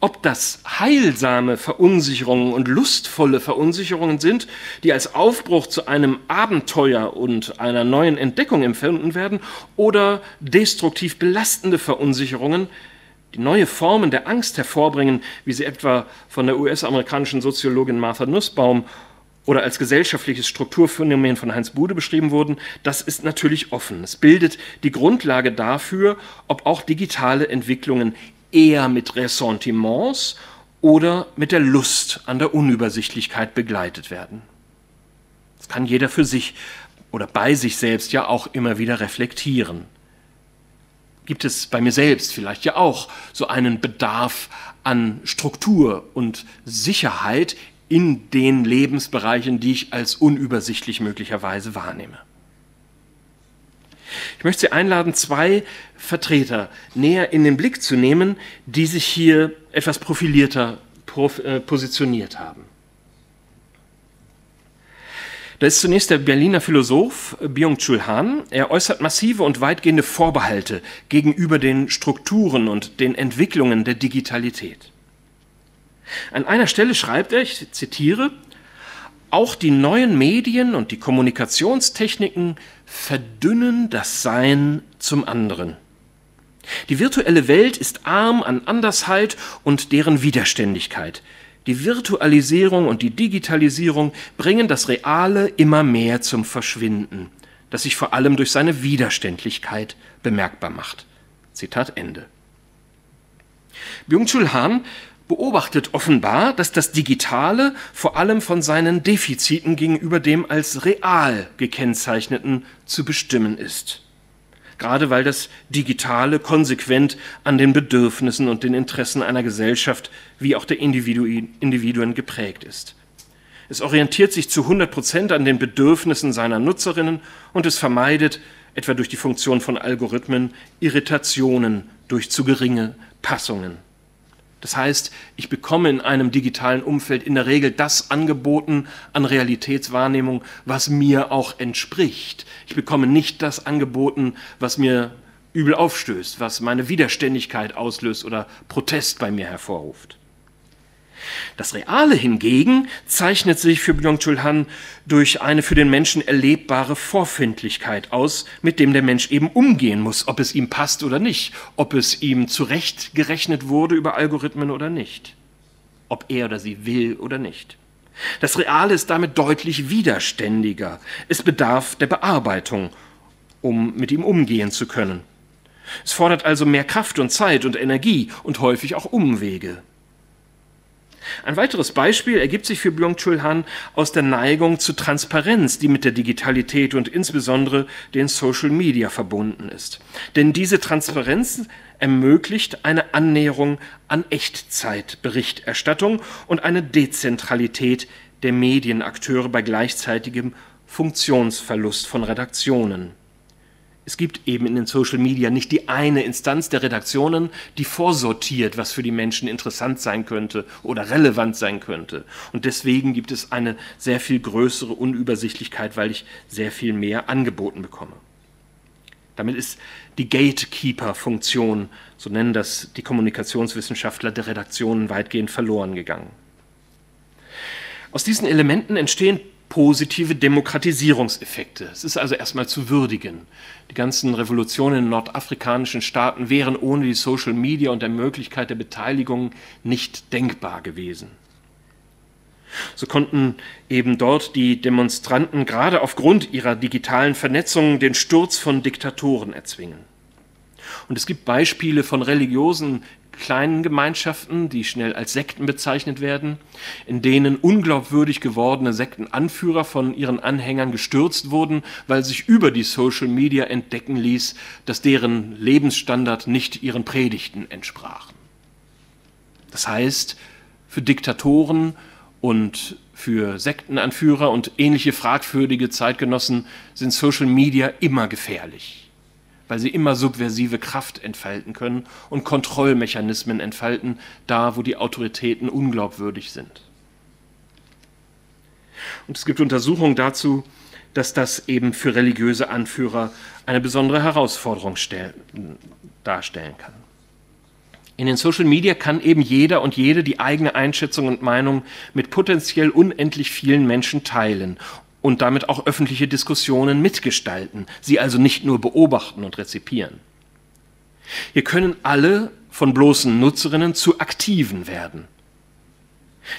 Ob das heilsame Verunsicherungen und lustvolle Verunsicherungen sind, die als Aufbruch zu einem Abenteuer und einer neuen Entdeckung empfunden werden, oder destruktiv belastende Verunsicherungen, die neue Formen der Angst hervorbringen, wie sie etwa von der US-amerikanischen Soziologin Martha Nussbaum oder als gesellschaftliches Strukturphänomen von Heinz Bude beschrieben wurden, das ist natürlich offen. Es bildet die Grundlage dafür, ob auch digitale Entwicklungen eher mit Ressentiments oder mit der Lust an der Unübersichtlichkeit begleitet werden. Das kann jeder für sich oder bei sich selbst ja auch immer wieder reflektieren. Gibt es bei mir selbst vielleicht ja auch so einen Bedarf an Struktur und Sicherheit in den Lebensbereichen, die ich als unübersichtlich möglicherweise wahrnehme? Ich möchte Sie einladen, zwei Vertreter näher in den Blick zu nehmen, die sich hier etwas profilierter positioniert haben. Da ist zunächst der Berliner Philosoph Byung-Chul Han. Er äußert massive und weitgehende Vorbehalte gegenüber den Strukturen und den Entwicklungen der Digitalität. An einer Stelle schreibt er, ich zitiere, auch die neuen Medien und die Kommunikationstechniken verdünnen das Sein zum anderen. Die virtuelle Welt ist arm an Andersheit und deren Widerständigkeit. Die Virtualisierung und die Digitalisierung bringen das Reale immer mehr zum Verschwinden, das sich vor allem durch seine Widerständlichkeit bemerkbar macht. Zitat Ende. Byung-Chul Han beobachtet offenbar, dass das Digitale vor allem von seinen Defiziten gegenüber dem als real gekennzeichneten zu bestimmen ist. Gerade weil das Digitale konsequent an den Bedürfnissen und den Interessen einer Gesellschaft wie auch der Individuen geprägt ist. Es orientiert sich zu 100% an den Bedürfnissen seiner Nutzerinnen und es vermeidet, etwa durch die Funktion von Algorithmen, Irritationen durch zu geringe Passungen. Das heißt, ich bekomme in einem digitalen Umfeld in der Regel das angeboten an Realitätswahrnehmung, was mir auch entspricht. Ich bekomme nicht das angeboten, was mir übel aufstößt, was meine Widerständigkeit auslöst oder Protest bei mir hervorruft. Das Reale hingegen zeichnet sich für Byung-Chul Han durch eine für den Menschen erlebbare Vorfindlichkeit aus, mit dem der Mensch eben umgehen muss, ob es ihm passt oder nicht, ob es ihm zurechtgerechnet wurde über Algorithmen oder nicht, ob er oder sie will oder nicht. Das Reale ist damit deutlich widerständiger. Es bedarf der Bearbeitung, um mit ihm umgehen zu können. Es fordert also mehr Kraft und Zeit und Energie und häufig auch Umwege. Ein weiteres Beispiel ergibt sich für Byung-Chul Han aus der Neigung zu Transparenz, die mit der Digitalität und insbesondere den Social Media verbunden ist. Denn diese Transparenz ermöglicht eine Annäherung an Echtzeitberichterstattung und eine Dezentralität der Medienakteure bei gleichzeitigem Funktionsverlust von Redaktionen. Es gibt eben in den Social Media nicht die eine Instanz der Redaktionen, die vorsortiert, was für die Menschen interessant sein könnte oder relevant sein könnte. Und deswegen gibt es eine sehr viel größere Unübersichtlichkeit, weil ich sehr viel mehr angeboten bekomme. Damit ist die Gatekeeper-Funktion, so nennen das die Kommunikationswissenschaftler, der Redaktionen weitgehend verloren gegangen. Aus diesen Elementen entstehen positive Demokratisierungseffekte. Es ist also erstmal zu würdigen. Die ganzen Revolutionen in nordafrikanischen Staaten wären ohne die Social Media und der Möglichkeit der Beteiligung nicht denkbar gewesen. So konnten eben dort die Demonstranten gerade aufgrund ihrer digitalen Vernetzung den Sturz von Diktatoren erzwingen. Und es gibt Beispiele von religiösen kleinen Gemeinschaften, die schnell als Sekten bezeichnet werden, in denen unglaubwürdig gewordene Sektenanführer von ihren Anhängern gestürzt wurden, weil sich über die Social Media entdecken ließ, dass deren Lebensstandard nicht ihren Predigten entsprachen. Das heißt, für Diktatoren und für Sektenanführer und ähnliche fragwürdige Zeitgenossen sind Social Media immer gefährlich, weil sie immer subversive Kraft entfalten können und Kontrollmechanismen entfalten, da wo die Autoritäten unglaubwürdig sind. Und es gibt Untersuchungen dazu, dass das eben für religiöse Anführer eine besondere Herausforderung darstellen kann. In den Social Media kann eben jeder und jede die eigene Einschätzung und Meinung mit potenziell unendlich vielen Menschen teilen und damit auch öffentliche Diskussionen mitgestalten, sie also nicht nur beobachten und rezipieren. Hier können alle von bloßen Nutzerinnen zu Aktiven werden.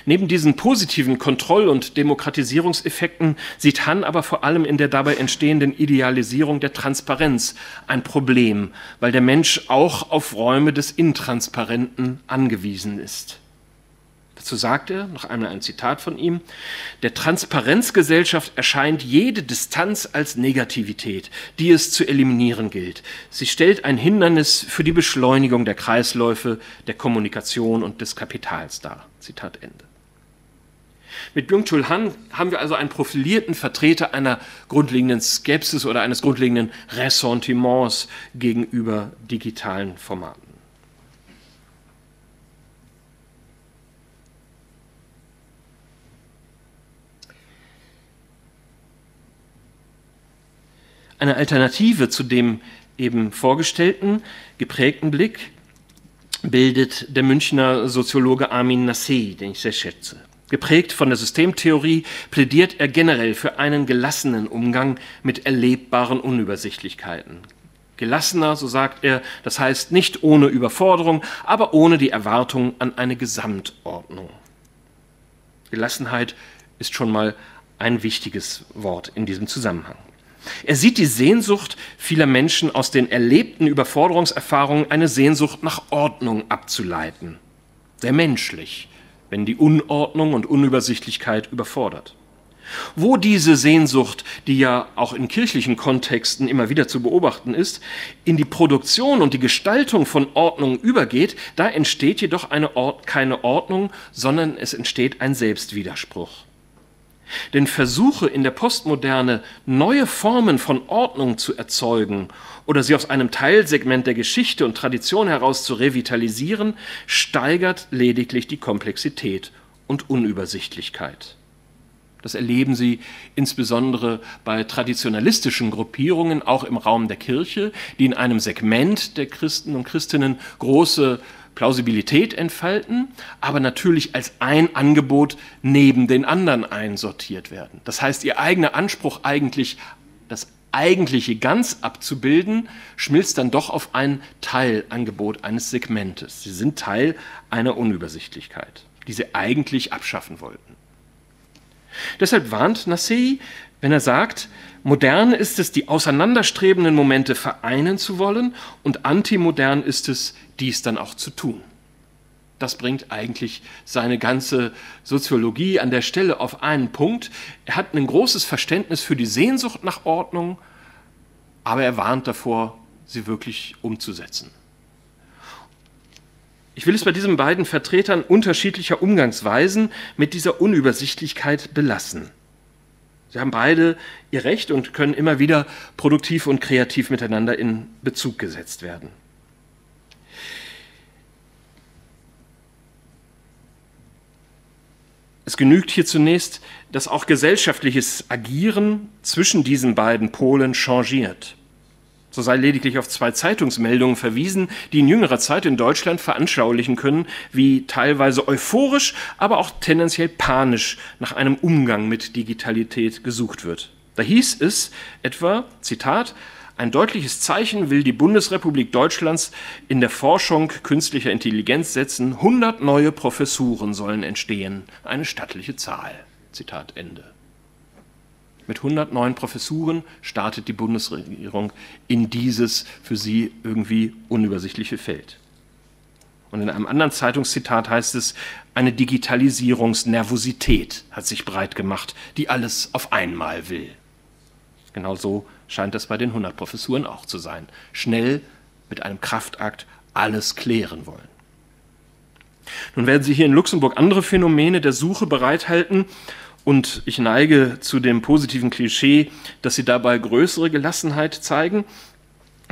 Neben diesen positiven Kontroll- und Demokratisierungseffekten sieht Han aber vor allem in der dabei entstehenden Idealisierung der Transparenz ein Problem, weil der Mensch auch auf Räume des Intransparenten angewiesen ist. Dazu sagt er, noch einmal ein Zitat von ihm: Der Transparenzgesellschaft erscheint jede Distanz als Negativität, die es zu eliminieren gilt. Sie stellt ein Hindernis für die Beschleunigung der Kreisläufe, der Kommunikation und des Kapitals dar. Zitat Ende. Mit Byung-Chul Han haben wir also einen profilierten Vertreter einer grundlegenden Skepsis oder eines grundlegenden Ressentiments gegenüber digitalen Formaten. Eine Alternative zu dem eben vorgestellten, geprägten Blick bildet der Münchner Soziologe Armin Nassé, den ich sehr schätze. Geprägt von der Systemtheorie plädiert er generell für einen gelassenen Umgang mit erlebbaren Unübersichtlichkeiten. Gelassener, so sagt er, das heißt nicht ohne Überforderung, aber ohne die Erwartung an eine Gesamtordnung. Gelassenheit ist schon mal ein wichtiges Wort in diesem Zusammenhang. Er sieht die Sehnsucht vieler Menschen aus den erlebten Überforderungserfahrungen, eine Sehnsucht nach Ordnung abzuleiten. Sehr menschlich, wenn die Unordnung und Unübersichtlichkeit überfordert. Wo diese Sehnsucht, die ja auch in kirchlichen Kontexten immer wieder zu beobachten ist, in die Produktion und die Gestaltung von Ordnung übergeht, da entsteht jedoch keine Ordnung, sondern es entsteht ein Selbstwiderspruch. Denn Versuche in der Postmoderne, neue Formen von Ordnung zu erzeugen oder sie aus einem Teilsegment der Geschichte und Tradition heraus zu revitalisieren, steigert lediglich die Komplexität und Unübersichtlichkeit. Das erleben Sie insbesondere bei traditionalistischen Gruppierungen, auch im Raum der Kirche, die in einem Segment der Christen und Christinnen große Plausibilität entfalten, aber natürlich als ein Angebot neben den anderen einsortiert werden. Das heißt, ihr eigener Anspruch eigentlich, das eigentliche Ganz abzubilden, schmilzt dann doch auf ein Teilangebot eines Segmentes. Sie sind Teil einer Unübersichtlichkeit, die sie eigentlich abschaffen wollten. Deshalb warnt Nassei, wenn er sagt, modern ist es, die auseinanderstrebenden Momente vereinen zu wollen, und antimodern ist es, dies dann auch zu tun. Das bringt eigentlich seine ganze Soziologie an der Stelle auf einen Punkt. Er hat ein großes Verständnis für die Sehnsucht nach Ordnung, aber er warnt davor, sie wirklich umzusetzen. Ich will es bei diesen beiden Vertretern unterschiedlicher Umgangsweisen mit dieser Unübersichtlichkeit belassen. Sie haben beide ihr Recht und können immer wieder produktiv und kreativ miteinander in Bezug gesetzt werden. Es genügt hier zunächst, dass auch gesellschaftliches Agieren zwischen diesen beiden Polen changiert. So sei lediglich auf 2 Zeitungsmeldungen verwiesen, die in jüngerer Zeit in Deutschland veranschaulichen können, wie teilweise euphorisch, aber auch tendenziell panisch nach einem Umgang mit Digitalität gesucht wird. Da hieß es etwa, Zitat, ein deutliches Zeichen will die Bundesrepublik Deutschlands in der Forschung künstlicher Intelligenz setzen. 100 neue Professuren sollen entstehen. Eine stattliche Zahl. Zitat Ende. Mit 100 neuen Professuren startet die Bundesregierung in dieses für sie irgendwie unübersichtliche Feld. Und in einem anderen Zeitungszitat heißt es, eine Digitalisierungsnervosität hat sich breit gemacht, die alles auf einmal will. Genau so scheint es bei den 100 Professuren auch zu sein. Schnell mit einem Kraftakt alles klären wollen. Nun werden Sie hier in Luxemburg andere Phänomene der Suche bereithalten, und ich neige zu dem positiven Klischee, dass Sie dabei größere Gelassenheit zeigen.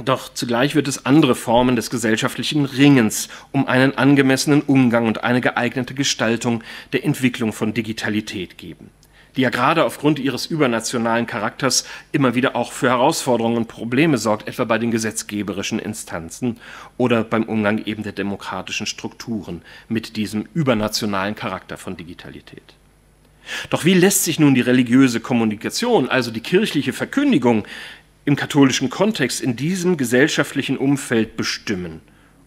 Doch zugleich wird es andere Formen des gesellschaftlichen Ringens um einen angemessenen Umgang und eine geeignete Gestaltung der Entwicklung von Digitalität geben, die ja gerade aufgrund ihres übernationalen Charakters immer wieder auch für Herausforderungen und Probleme sorgt, etwa bei den gesetzgeberischen Instanzen oder beim Umgang eben der demokratischen Strukturen mit diesem übernationalen Charakter von Digitalität. Doch wie lässt sich nun die religiöse Kommunikation, also die kirchliche Verkündigung, im katholischen Kontext in diesem gesellschaftlichen Umfeld bestimmen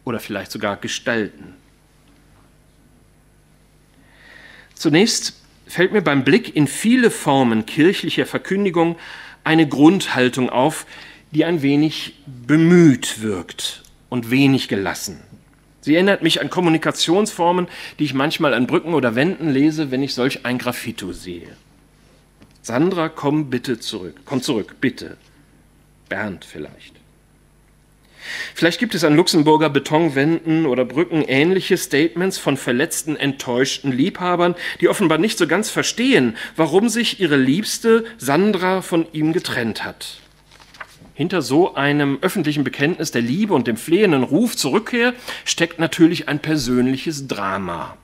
oder vielleicht sogar gestalten? Zunächst fällt mir beim Blick in viele Formen kirchlicher Verkündigung eine Grundhaltung auf, die ein wenig bemüht wirkt und wenig gelassen. Sie erinnert mich an Kommunikationsformen, die ich manchmal an Brücken oder Wänden lese, wenn ich solch ein Graffito sehe. Sandra, komm bitte zurück. Komm zurück, bitte. Bernd vielleicht. Vielleicht gibt es an Luxemburger Betonwänden oder Brücken ähnliche Statements von verletzten, enttäuschten Liebhabern, die offenbar nicht so ganz verstehen, warum sich ihre Liebste Sandra von ihm getrennt hat. Hinter so einem öffentlichen Bekenntnis der Liebe und dem flehenden Ruf zur Rückkehr steckt natürlich ein persönliches Drama.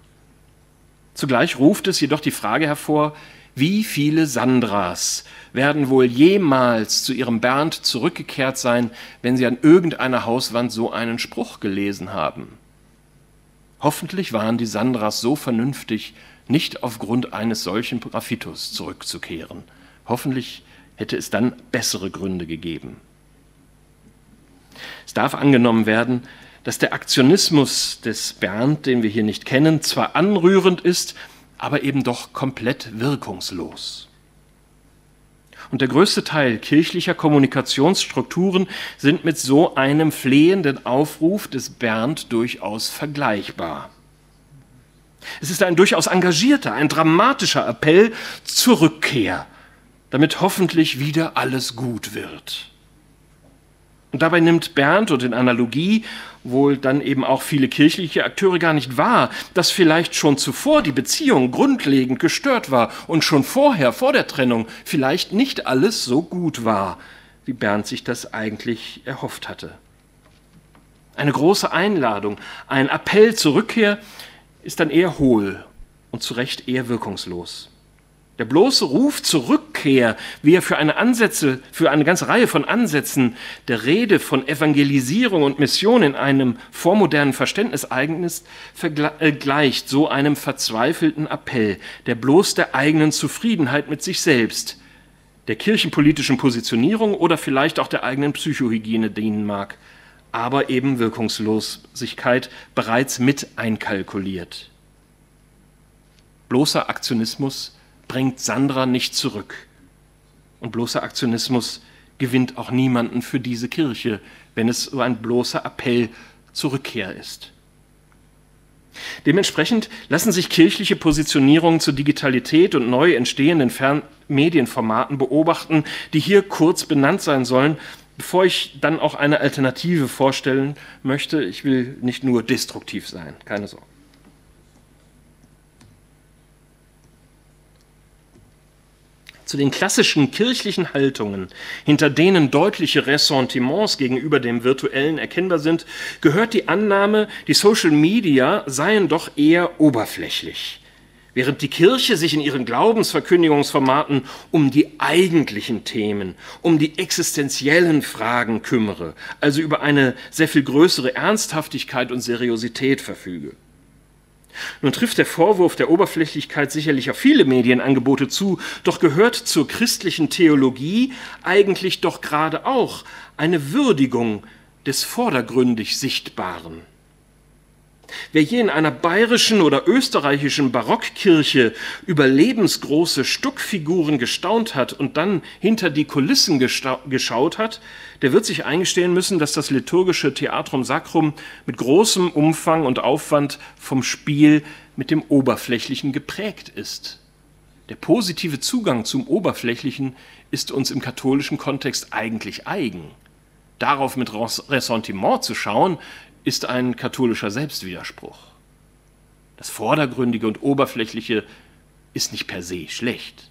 Zugleich ruft es jedoch die Frage hervor, wie viele Sandras werden wohl jemals zu ihrem Bernd zurückgekehrt sein, wenn sie an irgendeiner Hauswand so einen Spruch gelesen haben? Hoffentlich waren die Sandras so vernünftig, nicht aufgrund eines solchen Graffitos zurückzukehren. Hoffentlich hätte es dann bessere Gründe gegeben. Es darf angenommen werden, dass der Aktionismus des Bernd, den wir hier nicht kennen, zwar anrührend ist, aber eben doch komplett wirkungslos. Und der größte Teil kirchlicher Kommunikationsstrukturen sind mit so einem flehenden Aufruf des Bernd durchaus vergleichbar. Es ist ein durchaus engagierter, ein dramatischer Appell zur Rückkehr, damit hoffentlich wieder alles gut wird. Und dabei nimmt Bernd und in Analogie wohl dann eben auch viele kirchliche Akteure gar nicht wahr, dass vielleicht schon zuvor die Beziehung grundlegend gestört war und schon vorher, vor der Trennung, vielleicht nicht alles so gut war, wie Bernd sich das eigentlich erhofft hatte. Eine große Einladung, ein Appell zur Rückkehr ist dann eher hohl und zu Recht eher wirkungslos. Der bloße Ruf zur Rückkehr, wie er für eine ganze Reihe von Ansätzen der Rede von Evangelisierung und Mission in einem vormodernen Verständnis eigen ist, gleicht so einem verzweifelten Appell, der bloß der eigenen Zufriedenheit mit sich selbst, der kirchenpolitischen Positionierung oder vielleicht auch der eigenen Psychohygiene dienen mag, aber eben Wirkungslosigkeit bereits mit einkalkuliert. Bloßer Aktionismus bringt Sandra nicht zurück. Und bloßer Aktionismus gewinnt auch niemanden für diese Kirche, wenn es so ein bloßer Appell zur Rückkehr ist. Dementsprechend lassen sich kirchliche Positionierungen zur Digitalität und neu entstehenden Medienformaten beobachten, die hier kurz benannt sein sollen, bevor ich dann auch eine Alternative vorstellen möchte. Ich will nicht nur destruktiv sein, keine Sorge. Zu den klassischen kirchlichen Haltungen, hinter denen deutliche Ressentiments gegenüber dem Virtuellen erkennbar sind, gehört die Annahme, die Social Media seien doch eher oberflächlich. Während die Kirche sich in ihren Glaubensverkündigungsformaten um die eigentlichen Themen, um die existenziellen Fragen kümmere, also über eine sehr viel größere Ernsthaftigkeit und Seriosität verfüge. Nun trifft der Vorwurf der Oberflächlichkeit sicherlich auf viele Medienangebote zu, doch gehört zur christlichen Theologie eigentlich doch gerade auch eine Würdigung des vordergründig Sichtbaren. Wer je in einer bayerischen oder österreichischen Barockkirche über lebensgroße Stuckfiguren gestaunt hat und dann hinter die Kulissen geschaut hat, der wird sich eingestehen müssen, dass das liturgische Theatrum Sacrum mit großem Umfang und Aufwand vom Spiel mit dem Oberflächlichen geprägt ist. Der positive Zugang zum Oberflächlichen ist uns im katholischen Kontext eigentlich eigen. Darauf mit Ressentiment zu schauen, ist ein katholischer Selbstwiderspruch. Das Vordergründige und Oberflächliche ist nicht per se schlecht.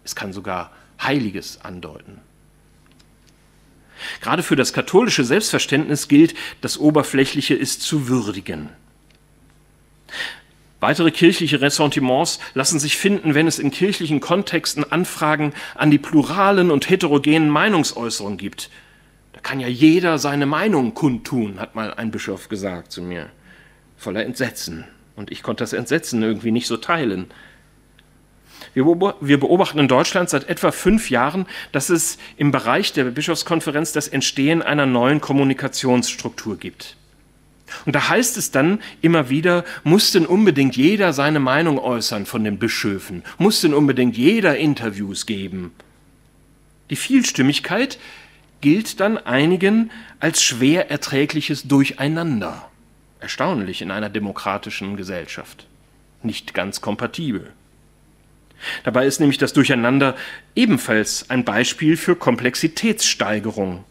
Es kann sogar Heiliges andeuten. Gerade für das katholische Selbstverständnis gilt, das Oberflächliche ist zu würdigen. Weitere kirchliche Ressentiments lassen sich finden, wenn es in kirchlichen Kontexten Anfragen an die pluralen und heterogenen Meinungsäußerungen gibt. Da kann ja jeder seine Meinung kundtun, hat mal ein Bischof gesagt zu mir, voller Entsetzen. Und ich konnte das Entsetzen irgendwie nicht so teilen. Wir beobachten in Deutschland seit etwa 5 Jahren, dass es im Bereich der Bischofskonferenz das Entstehen einer neuen Kommunikationsstruktur gibt. Und da heißt es dann immer wieder, muss denn unbedingt jeder seine Meinung äußern von den Bischöfen? Muss denn unbedingt jeder Interviews geben? Die Vielstimmigkeit gilt dann einigen als schwer erträgliches Durcheinander. Erstaunlich in einer demokratischen Gesellschaft. Nicht ganz kompatibel. Dabei ist nämlich das Durcheinander ebenfalls ein Beispiel für Komplexitätssteigerung.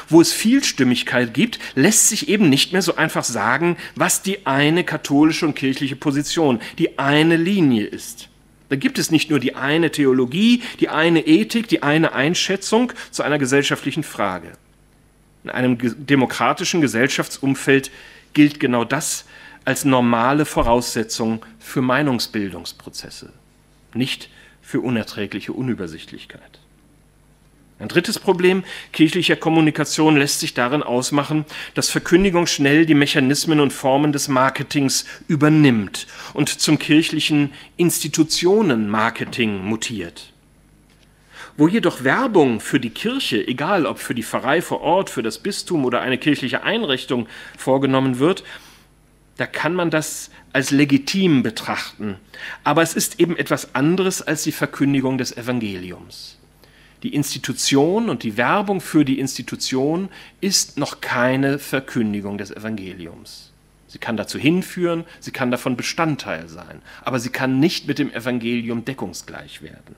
Wo es Vielstimmigkeit gibt, lässt sich eben nicht mehr so einfach sagen, was die eine katholische und kirchliche Position, die eine Linie ist. Da gibt es nicht nur die eine Theologie, die eine Ethik, die eine Einschätzung zu einer gesellschaftlichen Frage. In einem demokratischen Gesellschaftsumfeld gilt genau das als normale Voraussetzung für Meinungsbildungsprozesse, nicht für unerträgliche Unübersichtlichkeit. Ein drittes Problem kirchlicher Kommunikation lässt sich darin ausmachen, dass Verkündigung schnell die Mechanismen und Formen des Marketings übernimmt und zum kirchlichen Institutionenmarketing mutiert. Wo jedoch Werbung für die Kirche, egal ob für die Pfarrei vor Ort, für das Bistum oder eine kirchliche Einrichtung vorgenommen wird, da kann man das als legitim betrachten. Aber es ist eben etwas anderes als die Verkündigung des Evangeliums. Die Institution und die Werbung für die Institution ist noch keine Verkündigung des Evangeliums. Sie kann dazu hinführen, sie kann davon Bestandteil sein, aber sie kann nicht mit dem Evangelium deckungsgleich werden.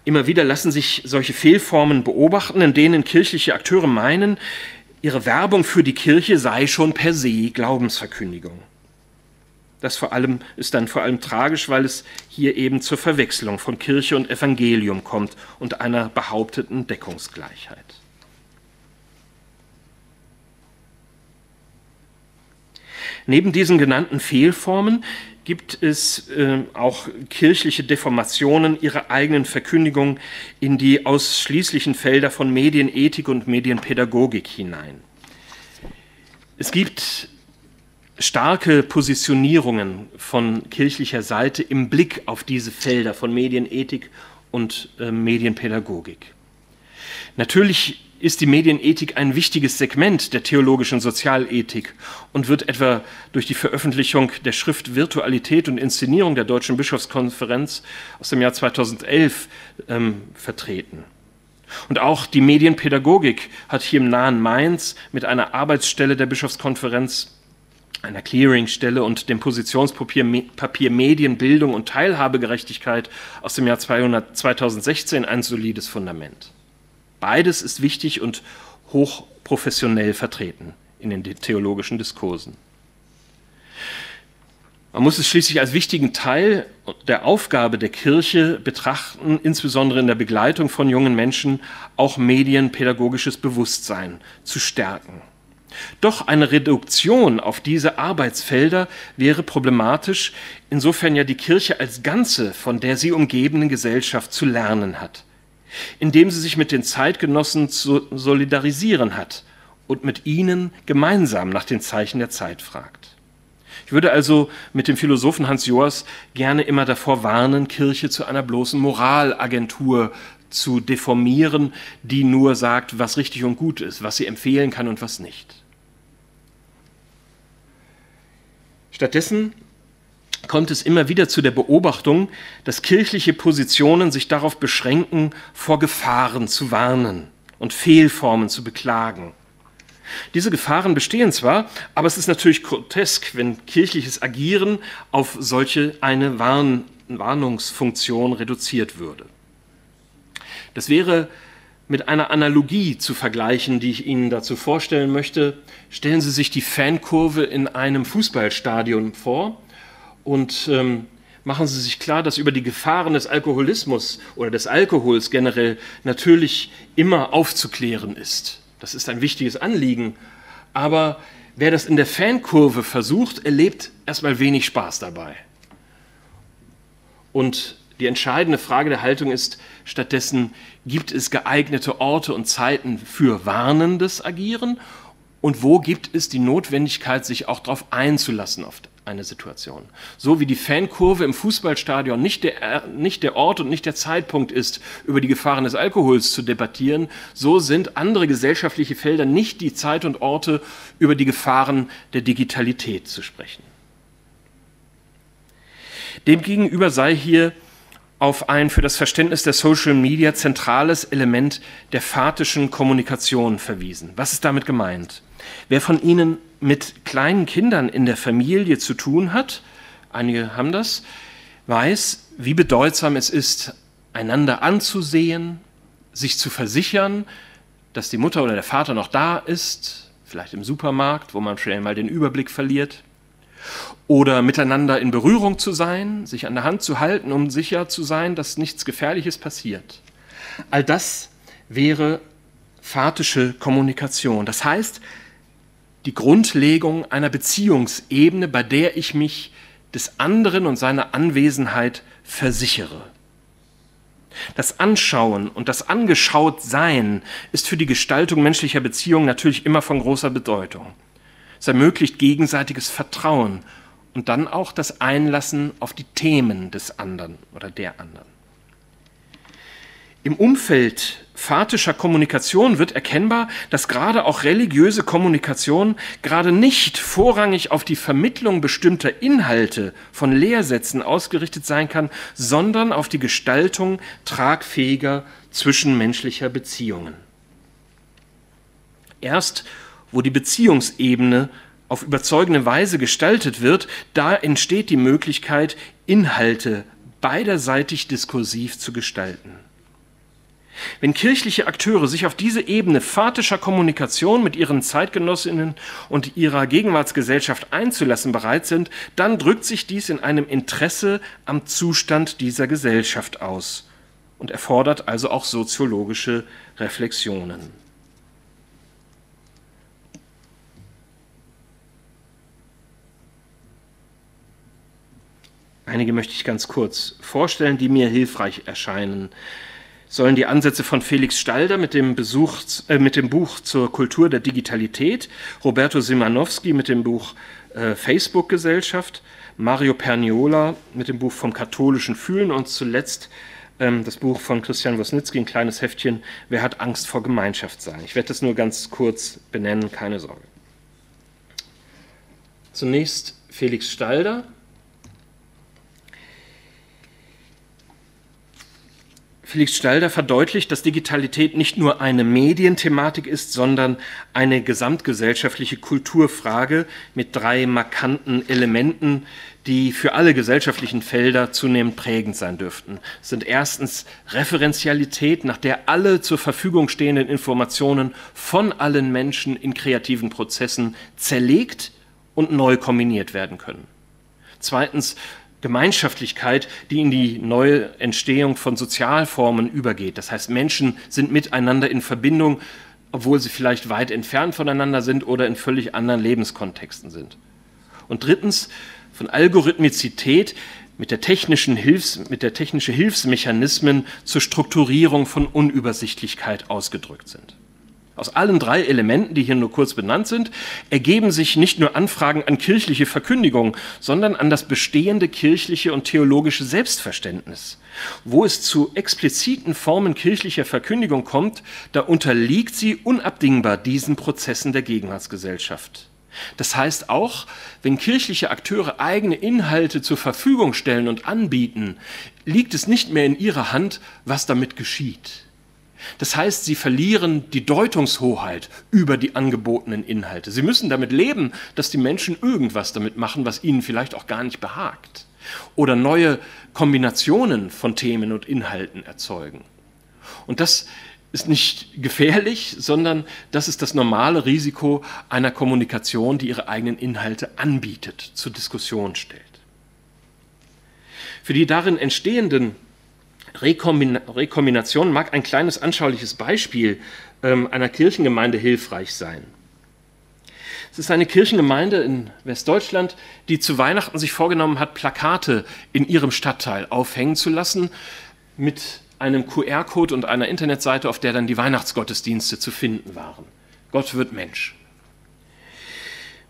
Immer wieder lassen sich solche Fehlformen beobachten, in denen kirchliche Akteure meinen, ihre Werbung für die Kirche sei schon per se Glaubensverkündigung. Das ist dann vor allem tragisch, weil es hier eben zur Verwechslung von Kirche und Evangelium kommt und einer behaupteten Deckungsgleichheit. Neben diesen genannten Fehlformen gibt es auch kirchliche Deformationen ihrer eigenen Verkündigung in die ausschließlichen Felder von Medienethik und Medienpädagogik hinein. Es gibt starke Positionierungen von kirchlicher Seite im Blick auf diese Felder von Medienethik und Medienpädagogik. Natürlich ist die Medienethik ein wichtiges Segment der theologischen Sozialethik und wird etwa durch die Veröffentlichung der Schrift Virtualität und Inszenierung der Deutschen Bischofskonferenz aus dem Jahr 2011 vertreten. Und auch die Medienpädagogik hat hier im nahen Mainz mit einer Arbeitsstelle der Bischofskonferenz, einer Clearingstelle und dem Positionspapier Medien, Bildung und Teilhabegerechtigkeit aus dem Jahr 2016 ein solides Fundament. Beides ist wichtig und hochprofessionell vertreten in den theologischen Diskursen. Man muss es schließlich als wichtigen Teil der Aufgabe der Kirche betrachten, insbesondere in der Begleitung von jungen Menschen, auch medienpädagogisches Bewusstsein zu stärken. Doch eine Reduktion auf diese Arbeitsfelder wäre problematisch, insofern ja die Kirche als Ganze von der sie umgebenden Gesellschaft zu lernen hat, indem sie sich mit den Zeitgenossen zu solidarisieren hat und mit ihnen gemeinsam nach den Zeichen der Zeit fragt. Ich würde also mit dem Philosophen Hans Joas gerne immer davor warnen, Kirche zu einer bloßen Moralagentur zu deformieren, die nur sagt, was richtig und gut ist, was sie empfehlen kann und was nicht. Stattdessen kommt es immer wieder zu der Beobachtung, dass kirchliche Positionen sich darauf beschränken, vor Gefahren zu warnen und Fehlformen zu beklagen. Diese Gefahren bestehen zwar, aber es ist natürlich grotesk, wenn kirchliches Agieren auf solche eine Warnungsfunktion reduziert würde. Das wäre mit einer Analogie zu vergleichen, die ich Ihnen dazu vorstellen möchte. Stellen Sie sich die Fankurve in einem Fußballstadion vor und machen Sie sich klar, dass über die Gefahren des Alkoholismus oder des Alkohols generell natürlich immer aufzuklären ist. Das ist ein wichtiges Anliegen, aber wer das in der Fankurve versucht, erlebt erstmal wenig Spaß dabei. Und die entscheidende Frage der Haltung ist stattdessen, gibt es geeignete Orte und Zeiten für warnendes Agieren und wo gibt es die Notwendigkeit, sich auch darauf einzulassen auf eine Situation. So wie die Fankurve im Fußballstadion nicht der Ort und nicht der Zeitpunkt ist, über die Gefahren des Alkohols zu debattieren, so sind andere gesellschaftliche Felder nicht die Zeit und Orte, über die Gefahren der Digitalität zu sprechen. Demgegenüber sei hier auf ein für das Verständnis der Social Media zentrales Element der fahrtischen Kommunikation verwiesen. Was ist damit gemeint? Wer von Ihnen mit kleinen Kindern in der Familie zu tun hat, einige haben das, weiß, wie bedeutsam es ist, einander anzusehen, sich zu versichern, dass die Mutter oder der Vater noch da ist, vielleicht im Supermarkt, wo man schnell mal den Überblick verliert, oder miteinander in Berührung zu sein, sich an der Hand zu halten, um sicher zu sein, dass nichts Gefährliches passiert. All das wäre fahrtische Kommunikation. Das heißt, die Grundlegung einer Beziehungsebene, bei der ich mich des anderen und seiner Anwesenheit versichere. Das Anschauen und das Angeschautsein ist für die Gestaltung menschlicher Beziehungen natürlich immer von großer Bedeutung. Es ermöglicht gegenseitiges Vertrauen und dann auch das Einlassen auf die Themen des anderen oder der anderen. Im Umfeld fahrtischer Kommunikation wird erkennbar, dass gerade auch religiöse Kommunikation gerade nicht vorrangig auf die Vermittlung bestimmter Inhalte von Lehrsätzen ausgerichtet sein kann, sondern auf die Gestaltung tragfähiger zwischenmenschlicher Beziehungen. Erst wo die Beziehungsebene auf überzeugende Weise gestaltet wird, da entsteht die Möglichkeit, Inhalte beiderseitig diskursiv zu gestalten. Wenn kirchliche Akteure sich auf diese Ebene fahrtischer Kommunikation mit ihren Zeitgenossinnen und ihrer Gegenwartsgesellschaft einzulassen bereit sind, dann drückt sich dies in einem Interesse am Zustand dieser Gesellschaft aus und erfordert also auch soziologische Reflexionen. Einige möchte ich ganz kurz vorstellen, die mir hilfreich erscheinen. Sollen die Ansätze von Felix Stalder mit dem Buch zur Kultur der Digitalität, Roberto Szymanowski mit dem Buch Facebook-Gesellschaft, Mario Perniola mit dem Buch Vom katholischen Fühlen und zuletzt das Buch von Christian Wosnitzki, ein kleines Heftchen, Wer hat Angst vor Gemeinschaft sein? Ich werde das nur ganz kurz benennen, keine Sorge. Zunächst Felix Stalder. Felix Stalder verdeutlicht, dass Digitalität nicht nur eine Medienthematik ist, sondern eine gesamtgesellschaftliche Kulturfrage mit 3 markanten Elementen, die für alle gesellschaftlichen Felder zunehmend prägend sein dürften. Es sind erstens Referenzialität, nach der alle zur Verfügung stehenden Informationen von allen Menschen in kreativen Prozessen zerlegt und neu kombiniert werden können. Zweitens Gemeinschaftlichkeit, die in die neue Entstehung von Sozialformen übergeht. Das heißt, Menschen sind miteinander in Verbindung, obwohl sie vielleicht weit entfernt voneinander sind oder in völlig anderen Lebenskontexten sind. Und drittens, von Algorithmizität mit der technischen Hilfsmechanismen zur Strukturierung von Unübersichtlichkeit ausgedrückt sind. Aus allen 3 Elementen, die hier nur kurz benannt sind, ergeben sich nicht nur Anfragen an kirchliche Verkündigung, sondern an das bestehende kirchliche und theologische Selbstverständnis. Wo es zu expliziten Formen kirchlicher Verkündigung kommt, da unterliegt sie unabdingbar diesen Prozessen der Gegenwartsgesellschaft. Das heißt auch, wenn kirchliche Akteure eigene Inhalte zur Verfügung stellen und anbieten, liegt es nicht mehr in ihrer Hand, was damit geschieht. Das heißt, sie verlieren die Deutungshoheit über die angebotenen Inhalte. Sie müssen damit leben, dass die Menschen irgendwas damit machen, was ihnen vielleicht auch gar nicht behagt. Oder neue Kombinationen von Themen und Inhalten erzeugen. Und das ist nicht gefährlich, sondern das ist das normale Risiko einer Kommunikation, die ihre eigenen Inhalte anbietet, zur Diskussion stellt. Für die darin entstehenden Rekombination mag ein kleines anschauliches Beispiel einer Kirchengemeinde hilfreich sein. Es ist eine Kirchengemeinde in Westdeutschland, die zu Weihnachten sich vorgenommen hat, Plakate in ihrem Stadtteil aufhängen zu lassen mit einem QR-Code und einer Internetseite, auf der dann die Weihnachtsgottesdienste zu finden waren. Gott wird Mensch.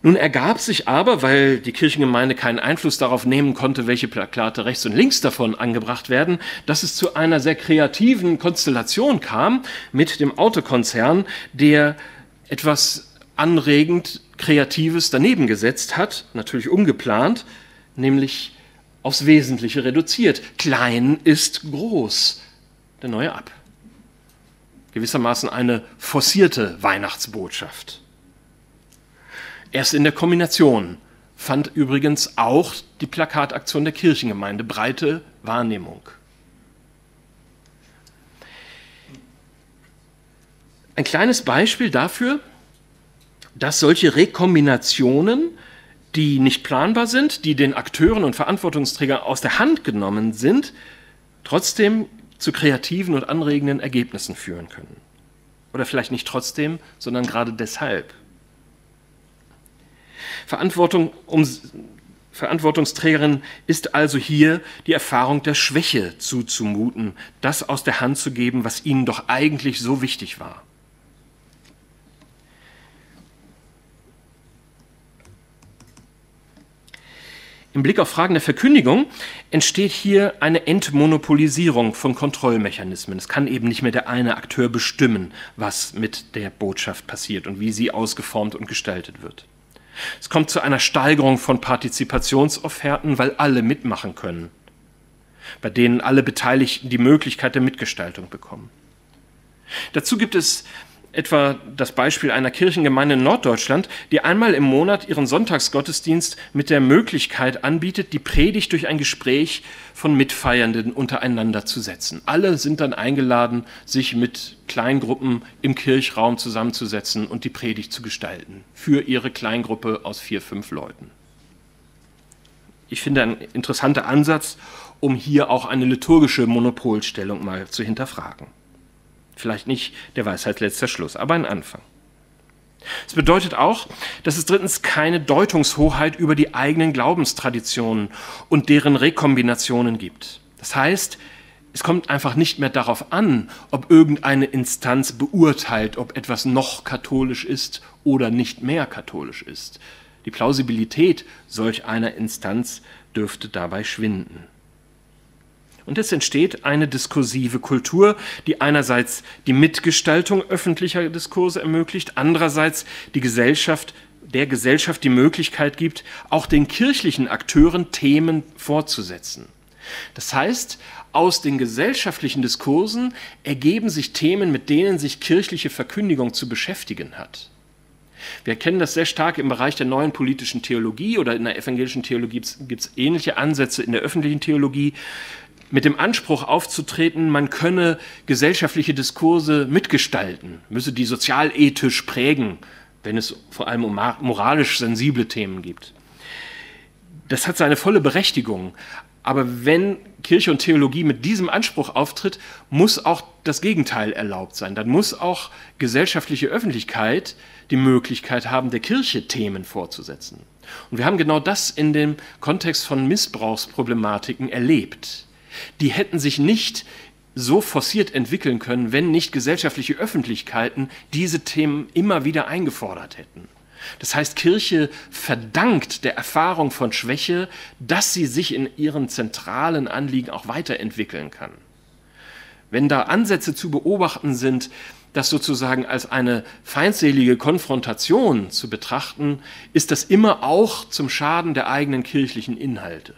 Nun ergab sich aber, weil die Kirchengemeinde keinen Einfluss darauf nehmen konnte, welche Plakate rechts und links davon angebracht werden, dass es zu einer sehr kreativen Konstellation kam mit dem Autokonzern, der etwas anregend Kreatives daneben gesetzt hat, natürlich ungeplant, nämlich aufs Wesentliche reduziert. Klein ist groß, der neue Ab. Gewissermaßen eine forcierte Weihnachtsbotschaft. Erst in der Kombination fand übrigens auch die Plakataktion der Kirchengemeinde breite Wahrnehmung. Ein kleines Beispiel dafür, dass solche Rekombinationen, die nicht planbar sind, die den Akteuren und Verantwortungsträgern aus der Hand genommen sind, trotzdem zu kreativen und anregenden Ergebnissen führen können. Oder vielleicht nicht trotzdem, sondern gerade deshalb. Verantwortungsträgerin ist also hier die Erfahrung der Schwäche zuzumuten, das aus der Hand zu geben, was ihnen doch eigentlich so wichtig war. Im Blick auf Fragen der Verkündigung entsteht hier eine Entmonopolisierung von Kontrollmechanismen. Es kann eben nicht mehr der eine Akteur bestimmen, was mit der Botschaft passiert und wie sie ausgeformt und gestaltet wird. Es kommt zu einer Steigerung von Partizipationsofferten, weil alle mitmachen können, bei denen alle Beteiligten die Möglichkeit der Mitgestaltung bekommen. Dazu gibt es etwa das Beispiel einer Kirchengemeinde in Norddeutschland, die einmal im Monat ihren Sonntagsgottesdienst mit der Möglichkeit anbietet, die Predigt durch ein Gespräch von Mitfeiernden untereinander zu setzen. Alle sind dann eingeladen, sich mit Kleingruppen im Kirchraum zusammenzusetzen und die Predigt zu gestalten für ihre Kleingruppe aus 4, 5 Leuten. Ich finde ein interessanter Ansatz, um hier auch eine liturgische Monopolstellung mal zu hinterfragen. Vielleicht nicht der Weisheit letzter Schluss, aber ein Anfang. Es bedeutet auch, dass es drittens keine Deutungshoheit über die eigenen Glaubenstraditionen und deren Rekombinationen gibt. Das heißt, es kommt einfach nicht mehr darauf an, ob irgendeine Instanz beurteilt, ob etwas noch katholisch ist oder nicht mehr katholisch ist. Die Plausibilität solch einer Instanz dürfte dabei schwinden. Und es entsteht eine diskursive Kultur, die einerseits die Mitgestaltung öffentlicher Diskurse ermöglicht, andererseits der Gesellschaft die Möglichkeit gibt, auch den kirchlichen Akteuren Themen fortzusetzen. Das heißt, aus den gesellschaftlichen Diskursen ergeben sich Themen, mit denen sich kirchliche Verkündigung zu beschäftigen hat. Wir kennen das sehr stark im Bereich der neuen politischen Theologie oder in der evangelischen Theologie gibt es ähnliche Ansätze in der öffentlichen Theologie, mit dem Anspruch aufzutreten, man könne gesellschaftliche Diskurse mitgestalten, müsse die sozialethisch prägen, wenn es vor allem um moralisch sensible Themen geht. Das hat seine volle Berechtigung. Aber wenn Kirche und Theologie mit diesem Anspruch auftritt, muss auch das Gegenteil erlaubt sein. Dann muss auch gesellschaftliche Öffentlichkeit die Möglichkeit haben, der Kirche Themen vorzusetzen. Und wir haben genau das in dem Kontext von Missbrauchsproblematiken erlebt. Die hätten sich nicht so forciert entwickeln können, wenn nicht gesellschaftliche Öffentlichkeiten diese Themen immer wieder eingefordert hätten. Das heißt, Kirche verdankt der Erfahrung von Schwäche, dass sie sich in ihren zentralen Anliegen auch weiterentwickeln kann. Wenn da Ansätze zu beobachten sind, das sozusagen als eine feindselige Konfrontation zu betrachten, ist das immer auch zum Schaden der eigenen kirchlichen Inhalte.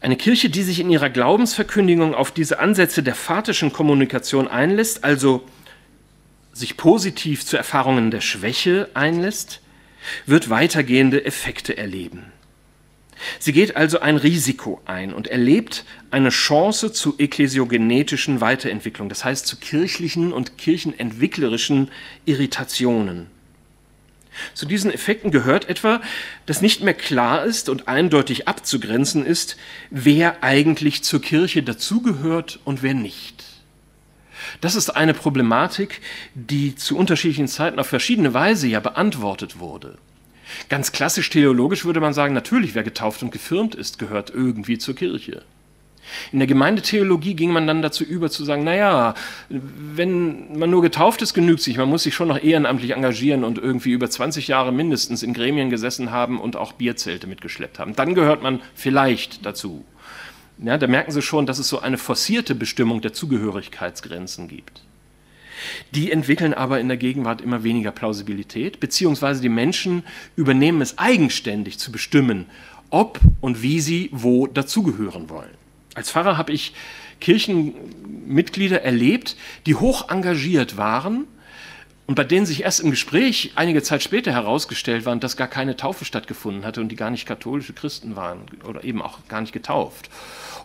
Eine Kirche, die sich in ihrer Glaubensverkündigung auf diese Ansätze der fatischen Kommunikation einlässt, also sich positiv zu Erfahrungen der Schwäche einlässt, wird weitergehende Effekte erleben. Sie geht also ein Risiko ein und erlebt eine Chance zu ekklasiogenetischen Weiterentwicklung, das heißt zu kirchlichen und kirchenentwicklerischen Irritationen. Zu diesen Effekten gehört etwa, dass nicht mehr klar ist und eindeutig abzugrenzen ist, wer eigentlich zur Kirche dazugehört und wer nicht. Das ist eine Problematik, die zu unterschiedlichen Zeiten auf verschiedene Weise ja beantwortet wurde. Ganz klassisch theologisch würde man sagen, natürlich, wer getauft und gefirmt ist, gehört irgendwie zur Kirche. In der Gemeindetheologie ging man dann dazu über zu sagen, naja, wenn man nur getauft ist, genügt sich. Man muss sich schon noch ehrenamtlich engagieren und irgendwie über 20 Jahre mindestens in Gremien gesessen haben und auch Bierzelte mitgeschleppt haben. Dann gehört man vielleicht dazu. Ja, da merken Sie schon, dass es so eine forcierte Bestimmung der Zugehörigkeitsgrenzen gibt. Die entwickeln aber in der Gegenwart immer weniger Plausibilität, beziehungsweise die Menschen übernehmen es eigenständig zu bestimmen, ob und wie sie wo dazugehören wollen. Als Pfarrer habe ich Kirchenmitglieder erlebt, die hoch engagiert waren und bei denen sich erst im Gespräch einige Zeit später herausgestellt war, dass gar keine Taufe stattgefunden hatte und die gar nicht katholische Christen waren oder eben auch gar nicht getauft.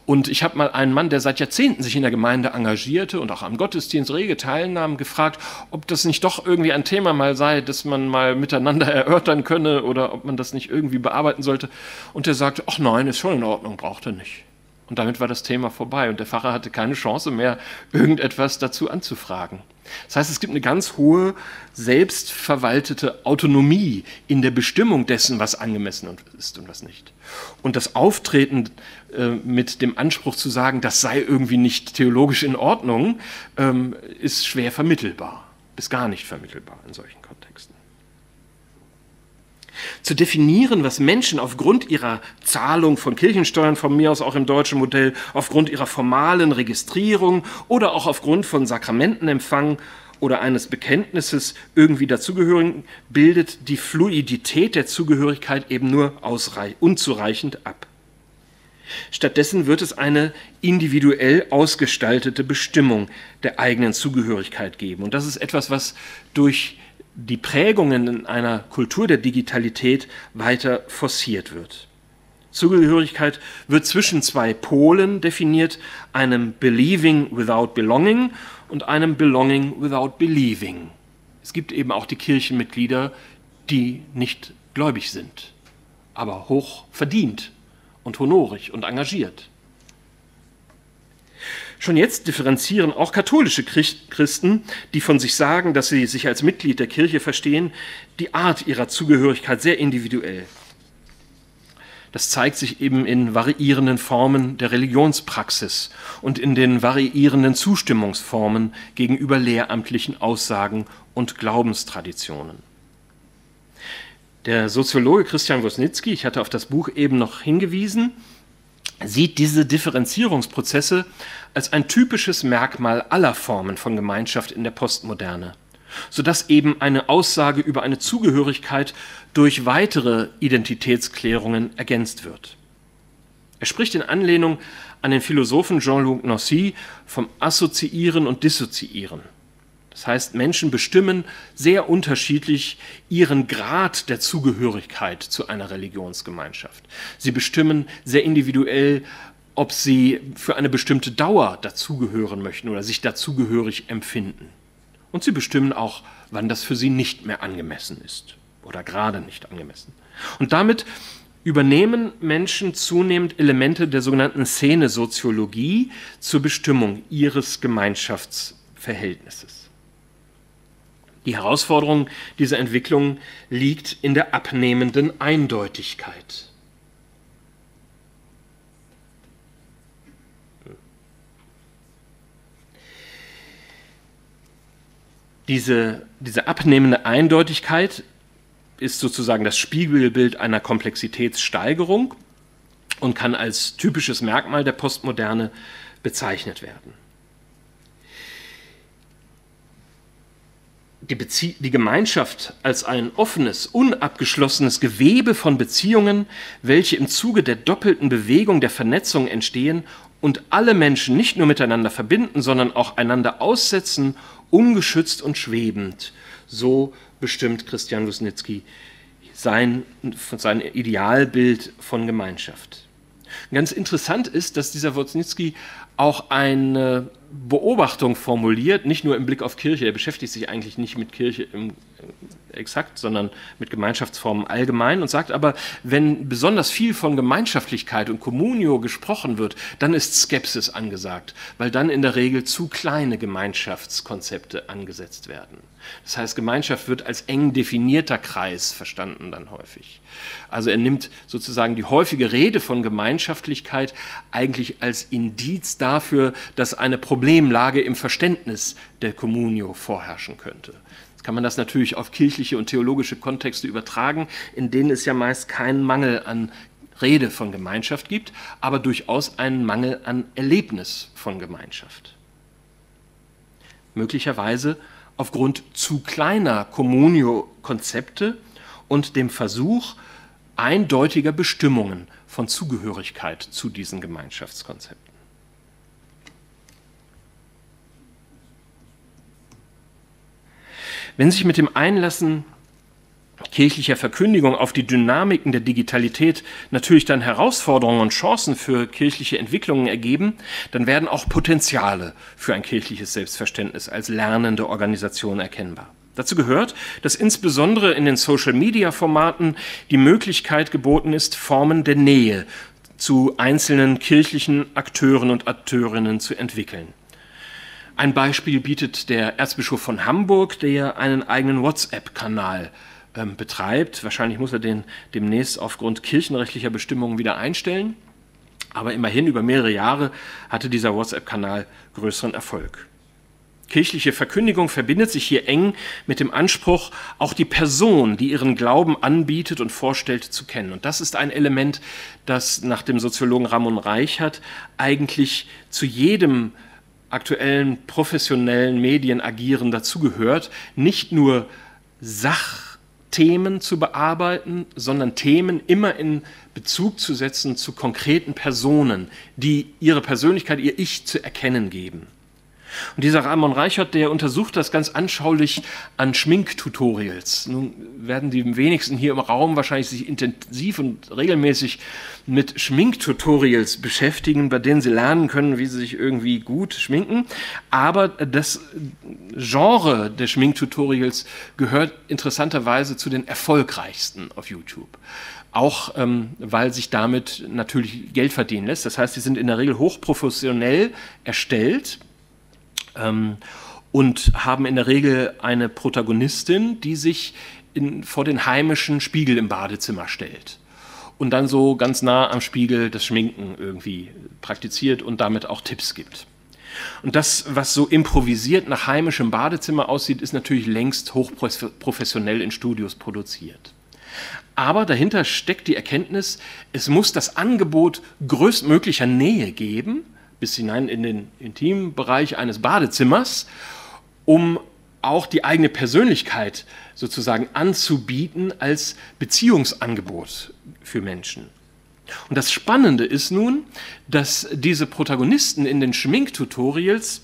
Und ich habe mal einen Mann, der seit Jahrzehnten sich in der Gemeinde engagierte und auch am Gottesdienst rege teilnahm, gefragt, ob das nicht doch irgendwie ein Thema mal sei, das man mal miteinander erörtern könne oder ob man das nicht irgendwie bearbeiten sollte. Und der sagte, ach nein, ist schon in Ordnung, braucht er nicht. Und damit war das Thema vorbei und der Pfarrer hatte keine Chance mehr, irgendetwas dazu anzufragen. Das heißt, es gibt eine ganz hohe, selbstverwaltete Autonomie in der Bestimmung dessen, was angemessen ist und was nicht. Und das Auftreten mit dem Anspruch zu sagen, das sei irgendwie nicht theologisch in Ordnung, ist schwer vermittelbar, bis gar nicht vermittelbar in solchen Kontexten. Zu definieren, was Menschen aufgrund ihrer Zahlung von Kirchensteuern, von mir aus auch im deutschen Modell, aufgrund ihrer formalen Registrierung oder auch aufgrund von Sakramentenempfang oder eines Bekenntnisses irgendwie dazugehören, bildet die Fluidität der Zugehörigkeit eben nur unzureichend ab. Stattdessen wird es eine individuell ausgestaltete Bestimmung der eigenen Zugehörigkeit geben. Und das ist etwas, was durch die Prägungen in einer Kultur der Digitalität weiter forciert wird. Zugehörigkeit wird zwischen zwei Polen definiert, einem Believing without Belonging und einem Belonging without Believing. Es gibt eben auch die Kirchenmitglieder, die nicht gläubig sind. aber hoch verdient und honorig und engagiert. Schon jetzt differenzieren auch katholische Christen, die von sich sagen, dass sie sich als Mitglied der Kirche verstehen, die Art ihrer Zugehörigkeit sehr individuell. Das zeigt sich eben in variierenden Formen der Religionspraxis und in den variierenden Zustimmungsformen gegenüber lehramtlichen Aussagen und Glaubenstraditionen. Der Soziologe Christian Wosnitzki, ich hatte auf das Buch eben noch hingewiesen, sieht diese Differenzierungsprozesse als ein typisches Merkmal aller Formen von Gemeinschaft in der Postmoderne, sodass eben eine Aussage über eine Zugehörigkeit durch weitere Identitätsklärungen ergänzt wird. Er spricht in Anlehnung an den Philosophen Jean-Luc Nancy vom Assoziieren und Dissoziieren. Das heißt, Menschen bestimmen sehr unterschiedlich ihren Grad der Zugehörigkeit zu einer Religionsgemeinschaft. Sie bestimmen sehr individuell, ob sie für eine bestimmte Dauer dazugehören möchten oder sich dazugehörig empfinden. Und sie bestimmen auch, wann das für sie nicht mehr angemessen ist oder gerade nicht angemessen. Und damit übernehmen Menschen zunehmend Elemente der sogenannten Szenesoziologie zur Bestimmung ihres Gemeinschaftsverhältnisses. Die Herausforderung dieser Entwicklung liegt in der abnehmenden Eindeutigkeit. Diese abnehmende Eindeutigkeit ist sozusagen das Spiegelbild einer Komplexitätssteigerung und kann als typisches Merkmal der Postmoderne bezeichnet werden. Die Gemeinschaft als ein offenes, unabgeschlossenes Gewebe von Beziehungen, welche im Zuge der doppelten Bewegung der Vernetzung entstehen und alle Menschen nicht nur miteinander verbinden, sondern auch einander aussetzen, ungeschützt und schwebend. So bestimmt Christian Wosnitzki sein Idealbild von Gemeinschaft. Ganz interessant ist, dass dieser Wosnitzki auch eine Beobachtung formuliert, nicht nur im Blick auf Kirche, er beschäftigt sich eigentlich nicht mit Kirche exakt, sondern mit Gemeinschaftsformen allgemein und sagt aber, wenn besonders viel von Gemeinschaftlichkeit und Communio gesprochen wird, dann ist Skepsis angesagt, weil dann in der Regel zu kleine Gemeinschaftskonzepte angesetzt werden. Das heißt, Gemeinschaft wird als eng definierter Kreis verstanden dann häufig. Also er nimmt sozusagen die häufige Rede von Gemeinschaftlichkeit eigentlich als Indiz dafür, dass eine Problemlage im Verständnis der Communio vorherrschen könnte. Jetzt kann man das natürlich auf kirchliche und theologische Kontexte übertragen, in denen es ja meist keinen Mangel an Rede von Gemeinschaft gibt, aber durchaus einen Mangel an Erlebnis von Gemeinschaft. Möglicherweise aufgrund zu kleiner Communio-Konzepte und dem Versuch eindeutiger Bestimmungen von Zugehörigkeit zu diesen Gemeinschaftskonzepten. Wenn sich mit dem Einlassen kirchlicher Verkündigung auf die Dynamiken der Digitalität natürlich dann Herausforderungen und Chancen für kirchliche Entwicklungen ergeben, dann werden auch Potenziale für ein kirchliches Selbstverständnis als lernende Organisation erkennbar. Dazu gehört, dass insbesondere in den Social-Media-Formaten die Möglichkeit geboten ist, Formen der Nähe zu einzelnen kirchlichen Akteuren und Akteurinnen zu entwickeln. Ein Beispiel bietet der Erzbischof von Hamburg, der einen eigenen WhatsApp-Kanal betreibt. Wahrscheinlich muss er den demnächst aufgrund kirchenrechtlicher Bestimmungen wieder einstellen. Aber immerhin über mehrere Jahre hatte dieser WhatsApp-Kanal größeren Erfolg. Kirchliche Verkündigung verbindet sich hier eng mit dem Anspruch, auch die Person, die ihren Glauben anbietet und vorstellt, zu kennen. Und das ist ein Element, das nach dem Soziologen Ramon Reichert eigentlich zu jedem aktuellen professionellen Medienagieren dazugehört, nicht nur Sachthemen zu bearbeiten, sondern Themen immer in Bezug zu setzen zu konkreten Personen, die ihre Persönlichkeit, ihr Ich zu erkennen geben. Und dieser Ramon Reichert, der untersucht das ganz anschaulich an Schminktutorials. Nun werden die wenigsten hier im Raum wahrscheinlich sich intensiv und regelmäßig mit Schminktutorials beschäftigen, bei denen sie lernen können, wie sie sich irgendwie gut schminken. Aber das Genre der Schminktutorials gehört interessanterweise zu den erfolgreichsten auf YouTube. Auch weil sich damit natürlich Geld verdienen lässt. Das heißt, sie sind in der Regel hochprofessionell erstellt und haben in der Regel eine Protagonistin, die sich vor den heimischen Spiegel im Badezimmer stellt und dann so ganz nah am Spiegel das Schminken irgendwie praktiziert und damit auch Tipps gibt. Und das, was so improvisiert nach heimischem Badezimmer aussieht, ist natürlich längst hochprofessionell in Studios produziert. Aber dahinter steckt die Erkenntnis, es muss das Angebot größtmöglicher Nähe geben, bis hinein in den intimen Bereich eines Badezimmers, um auch die eigene Persönlichkeit sozusagen anzubieten als Beziehungsangebot für Menschen. Und das Spannende ist nun, dass diese Protagonisten in den Schminktutorials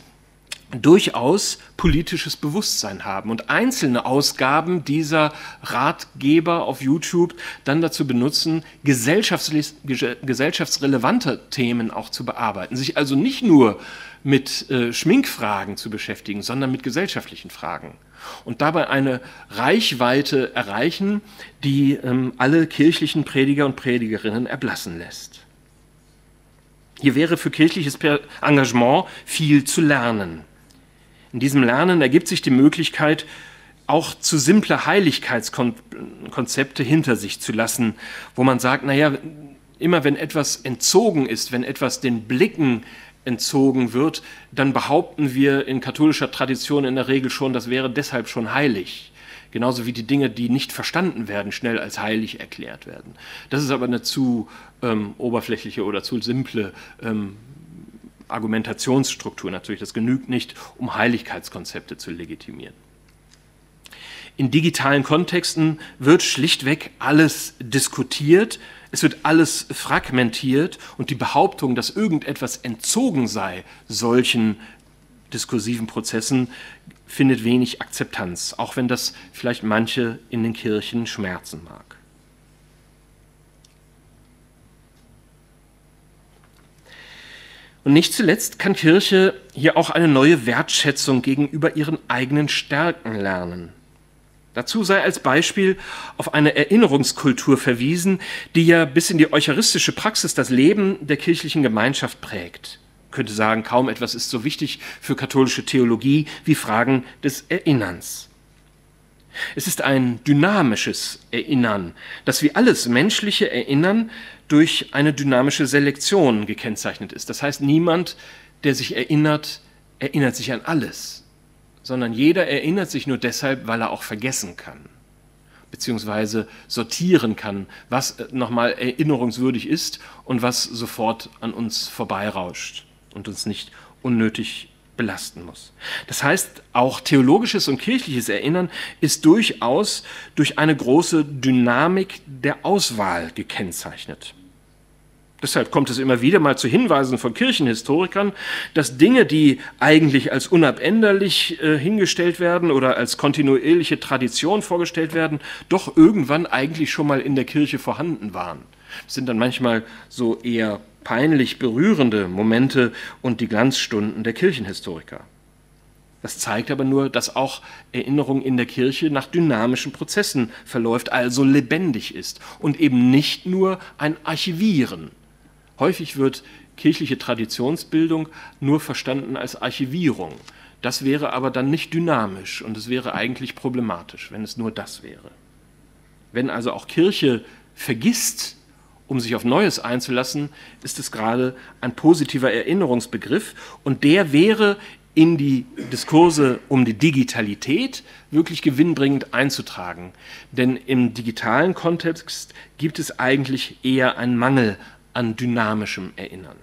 durchaus politisches Bewusstsein haben und einzelne Ausgaben dieser Ratgeber auf YouTube dann dazu benutzen, gesellschaftsrelevante Themen auch zu bearbeiten, sich also nicht nur mit Schminkfragen zu beschäftigen, sondern mit gesellschaftlichen Fragen und dabei eine Reichweite erreichen, die alle kirchlichen Prediger und Predigerinnen erblassen lässt. Hier wäre für kirchliches Engagement viel zu lernen. In diesem Lernen ergibt sich die Möglichkeit, auch zu simple Heiligkeitskonzepte hinter sich zu lassen, wo man sagt, naja, immer wenn etwas entzogen ist, wenn etwas den Blicken entzogen wird, dann behaupten wir in katholischer Tradition in der Regel schon, das wäre deshalb schon heilig. Genauso wie die Dinge, die nicht verstanden werden, schnell als heilig erklärt werden. Das ist aber eine zu oberflächliche oder zu simple Argumentationsstruktur natürlich. Das genügt nicht, um Heiligkeitskonzepte zu legitimieren. In digitalen Kontexten wird schlichtweg alles diskutiert, es wird alles fragmentiert und die Behauptung, dass irgendetwas entzogen sei solchen diskursiven Prozessen, findet wenig Akzeptanz, auch wenn das vielleicht manche in den Kirchen schmerzen mag. Und nicht zuletzt kann Kirche hier auch eine neue Wertschätzung gegenüber ihren eigenen Stärken lernen. Dazu sei als Beispiel auf eine Erinnerungskultur verwiesen, die ja bis in die eucharistische Praxis das Leben der kirchlichen Gemeinschaft prägt. Man könnte sagen, kaum etwas ist so wichtig für katholische Theologie wie Fragen des Erinnerns. Es ist ein dynamisches Erinnern, das wie alles menschliche Erinnern durch eine dynamische Selektion gekennzeichnet ist. Das heißt, niemand, der sich erinnert, erinnert sich an alles, sondern jeder erinnert sich nur deshalb, weil er auch vergessen kann, beziehungsweise sortieren kann, was nochmal erinnerungswürdig ist und was sofort an uns vorbeirauscht und uns nicht unnötig belasten muss. Das heißt, auch theologisches und kirchliches Erinnern ist durchaus durch eine große Dynamik der Auswahl gekennzeichnet. Deshalb kommt es immer wieder mal zu Hinweisen von Kirchenhistorikern, dass Dinge, die eigentlich als unabänderlich hingestellt werden oder als kontinuierliche Tradition vorgestellt werden, doch irgendwann eigentlich schon mal in der Kirche vorhanden waren. Das sind dann manchmal so eher peinlich berührende Momente und die Glanzstunden der Kirchenhistoriker. Das zeigt aber nur, dass auch Erinnerung in der Kirche nach dynamischen Prozessen verläuft, also lebendig ist und eben nicht nur ein Archivieren. Häufig wird kirchliche Traditionsbildung nur verstanden als Archivierung. Das wäre aber dann nicht dynamisch und es wäre eigentlich problematisch, wenn es nur das wäre. Wenn also auch Kirche vergisst, um sich auf Neues einzulassen, ist es gerade ein positiver Erinnerungsbegriff und der wäre in die Diskurse um die Digitalität wirklich gewinnbringend einzutragen. Denn im digitalen Kontext gibt es eigentlich eher einen Mangel an dynamischem Erinnern.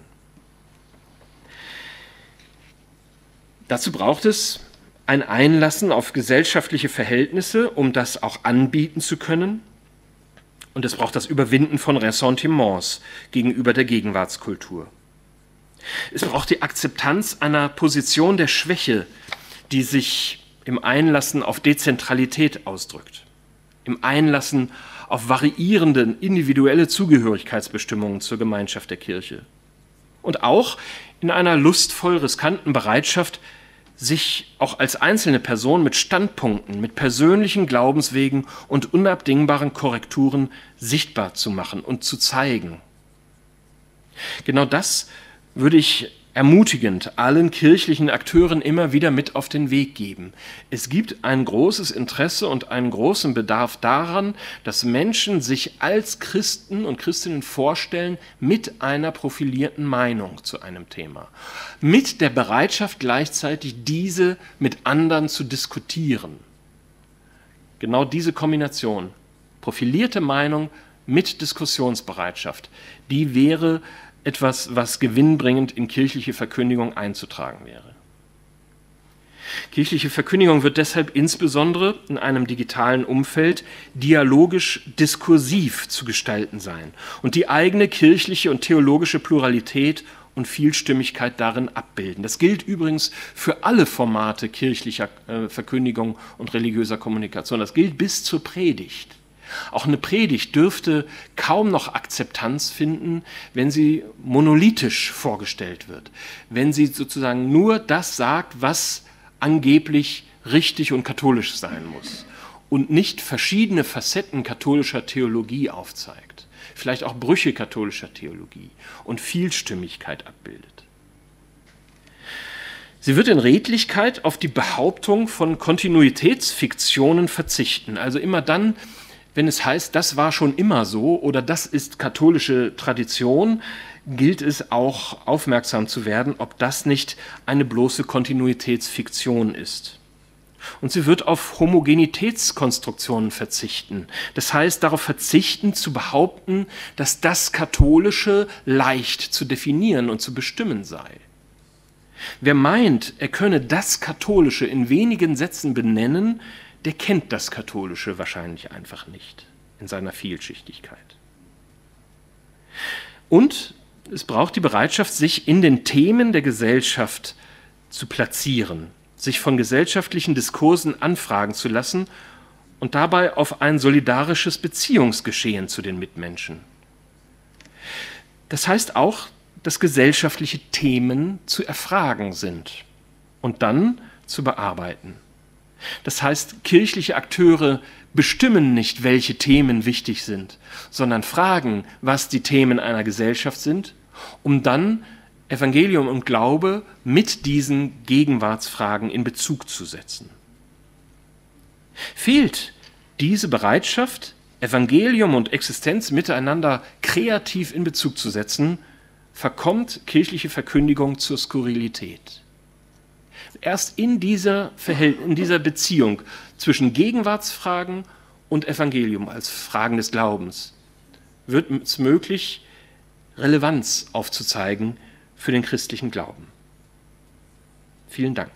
Dazu braucht es ein Einlassen auf gesellschaftliche Verhältnisse, um das auch anbieten zu können. Und es braucht das Überwinden von Ressentiments gegenüber der Gegenwartskultur. Es braucht die Akzeptanz einer Position der Schwäche, die sich im Einlassen auf Dezentralität ausdrückt, im Einlassen auf variierende individuelle Zugehörigkeitsbestimmungen zur Gemeinschaft der Kirche und auch in einer lustvoll riskanten Bereitschaft, sich auch als einzelne Person mit Standpunkten, mit persönlichen Glaubenswegen und unabdingbaren Korrekturen sichtbar zu machen und zu zeigen. Genau das würde ich ermutigend allen kirchlichen Akteuren immer wieder mit auf den Weg geben. Es gibt ein großes Interesse und einen großen Bedarf daran, dass Menschen sich als Christen und Christinnen vorstellen mit einer profilierten Meinung zu einem Thema, mit der Bereitschaft gleichzeitig diese mit anderen zu diskutieren. Genau diese Kombination, profilierte Meinung mit Diskussionsbereitschaft, die wäre etwas, was gewinnbringend in kirchliche Verkündigung einzutragen wäre. Kirchliche Verkündigung wird deshalb insbesondere in einem digitalen Umfeld dialogisch-diskursiv zu gestalten sein und die eigene kirchliche und theologische Pluralität und Vielstimmigkeit darin abbilden. Das gilt übrigens für alle Formate kirchlicher Verkündigung und religiöser Kommunikation. Das gilt bis zur Predigt. Auch eine Predigt dürfte kaum noch Akzeptanz finden, wenn sie monolithisch vorgestellt wird, wenn sie sozusagen nur das sagt, was angeblich richtig und katholisch sein muss und nicht verschiedene Facetten katholischer Theologie aufzeigt, vielleicht auch Brüche katholischer Theologie und Vielstimmigkeit abbildet. Sie wird in Redlichkeit auf die Behauptung von Kontinuitätsfiktionen verzichten, also immer dann, wenn es heißt, das war schon immer so oder das ist katholische Tradition, gilt es auch aufmerksam zu werden, ob das nicht eine bloße Kontinuitätsfiktion ist. Und sie wird auf Homogenitätskonstruktionen verzichten. Das heißt, darauf verzichten zu behaupten, dass das Katholische leicht zu definieren und zu bestimmen sei. Wer meint, er könne das Katholische in wenigen Sätzen benennen, der kennt das Katholische wahrscheinlich einfach nicht in seiner Vielschichtigkeit. Und es braucht die Bereitschaft, sich in den Themen der Gesellschaft zu platzieren, sich von gesellschaftlichen Diskursen anfragen zu lassen und dabei auf ein solidarisches Beziehungsgeschehen zu den Mitmenschen. Das heißt auch, dass gesellschaftliche Themen zu erfragen sind und dann zu bearbeiten. Das heißt, kirchliche Akteure bestimmen nicht, welche Themen wichtig sind, sondern fragen, was die Themen einer Gesellschaft sind, um dann Evangelium und Glaube mit diesen Gegenwartsfragen in Bezug zu setzen. Fehlt diese Bereitschaft, Evangelium und Existenz miteinander kreativ in Bezug zu setzen, verkommt kirchliche Verkündigung zur Skurrilität. Erst in dieser Beziehung zwischen Gegenwartsfragen und Evangelium als Fragen des Glaubens wird es möglich, Relevanz aufzuzeigen für den christlichen Glauben. Vielen Dank.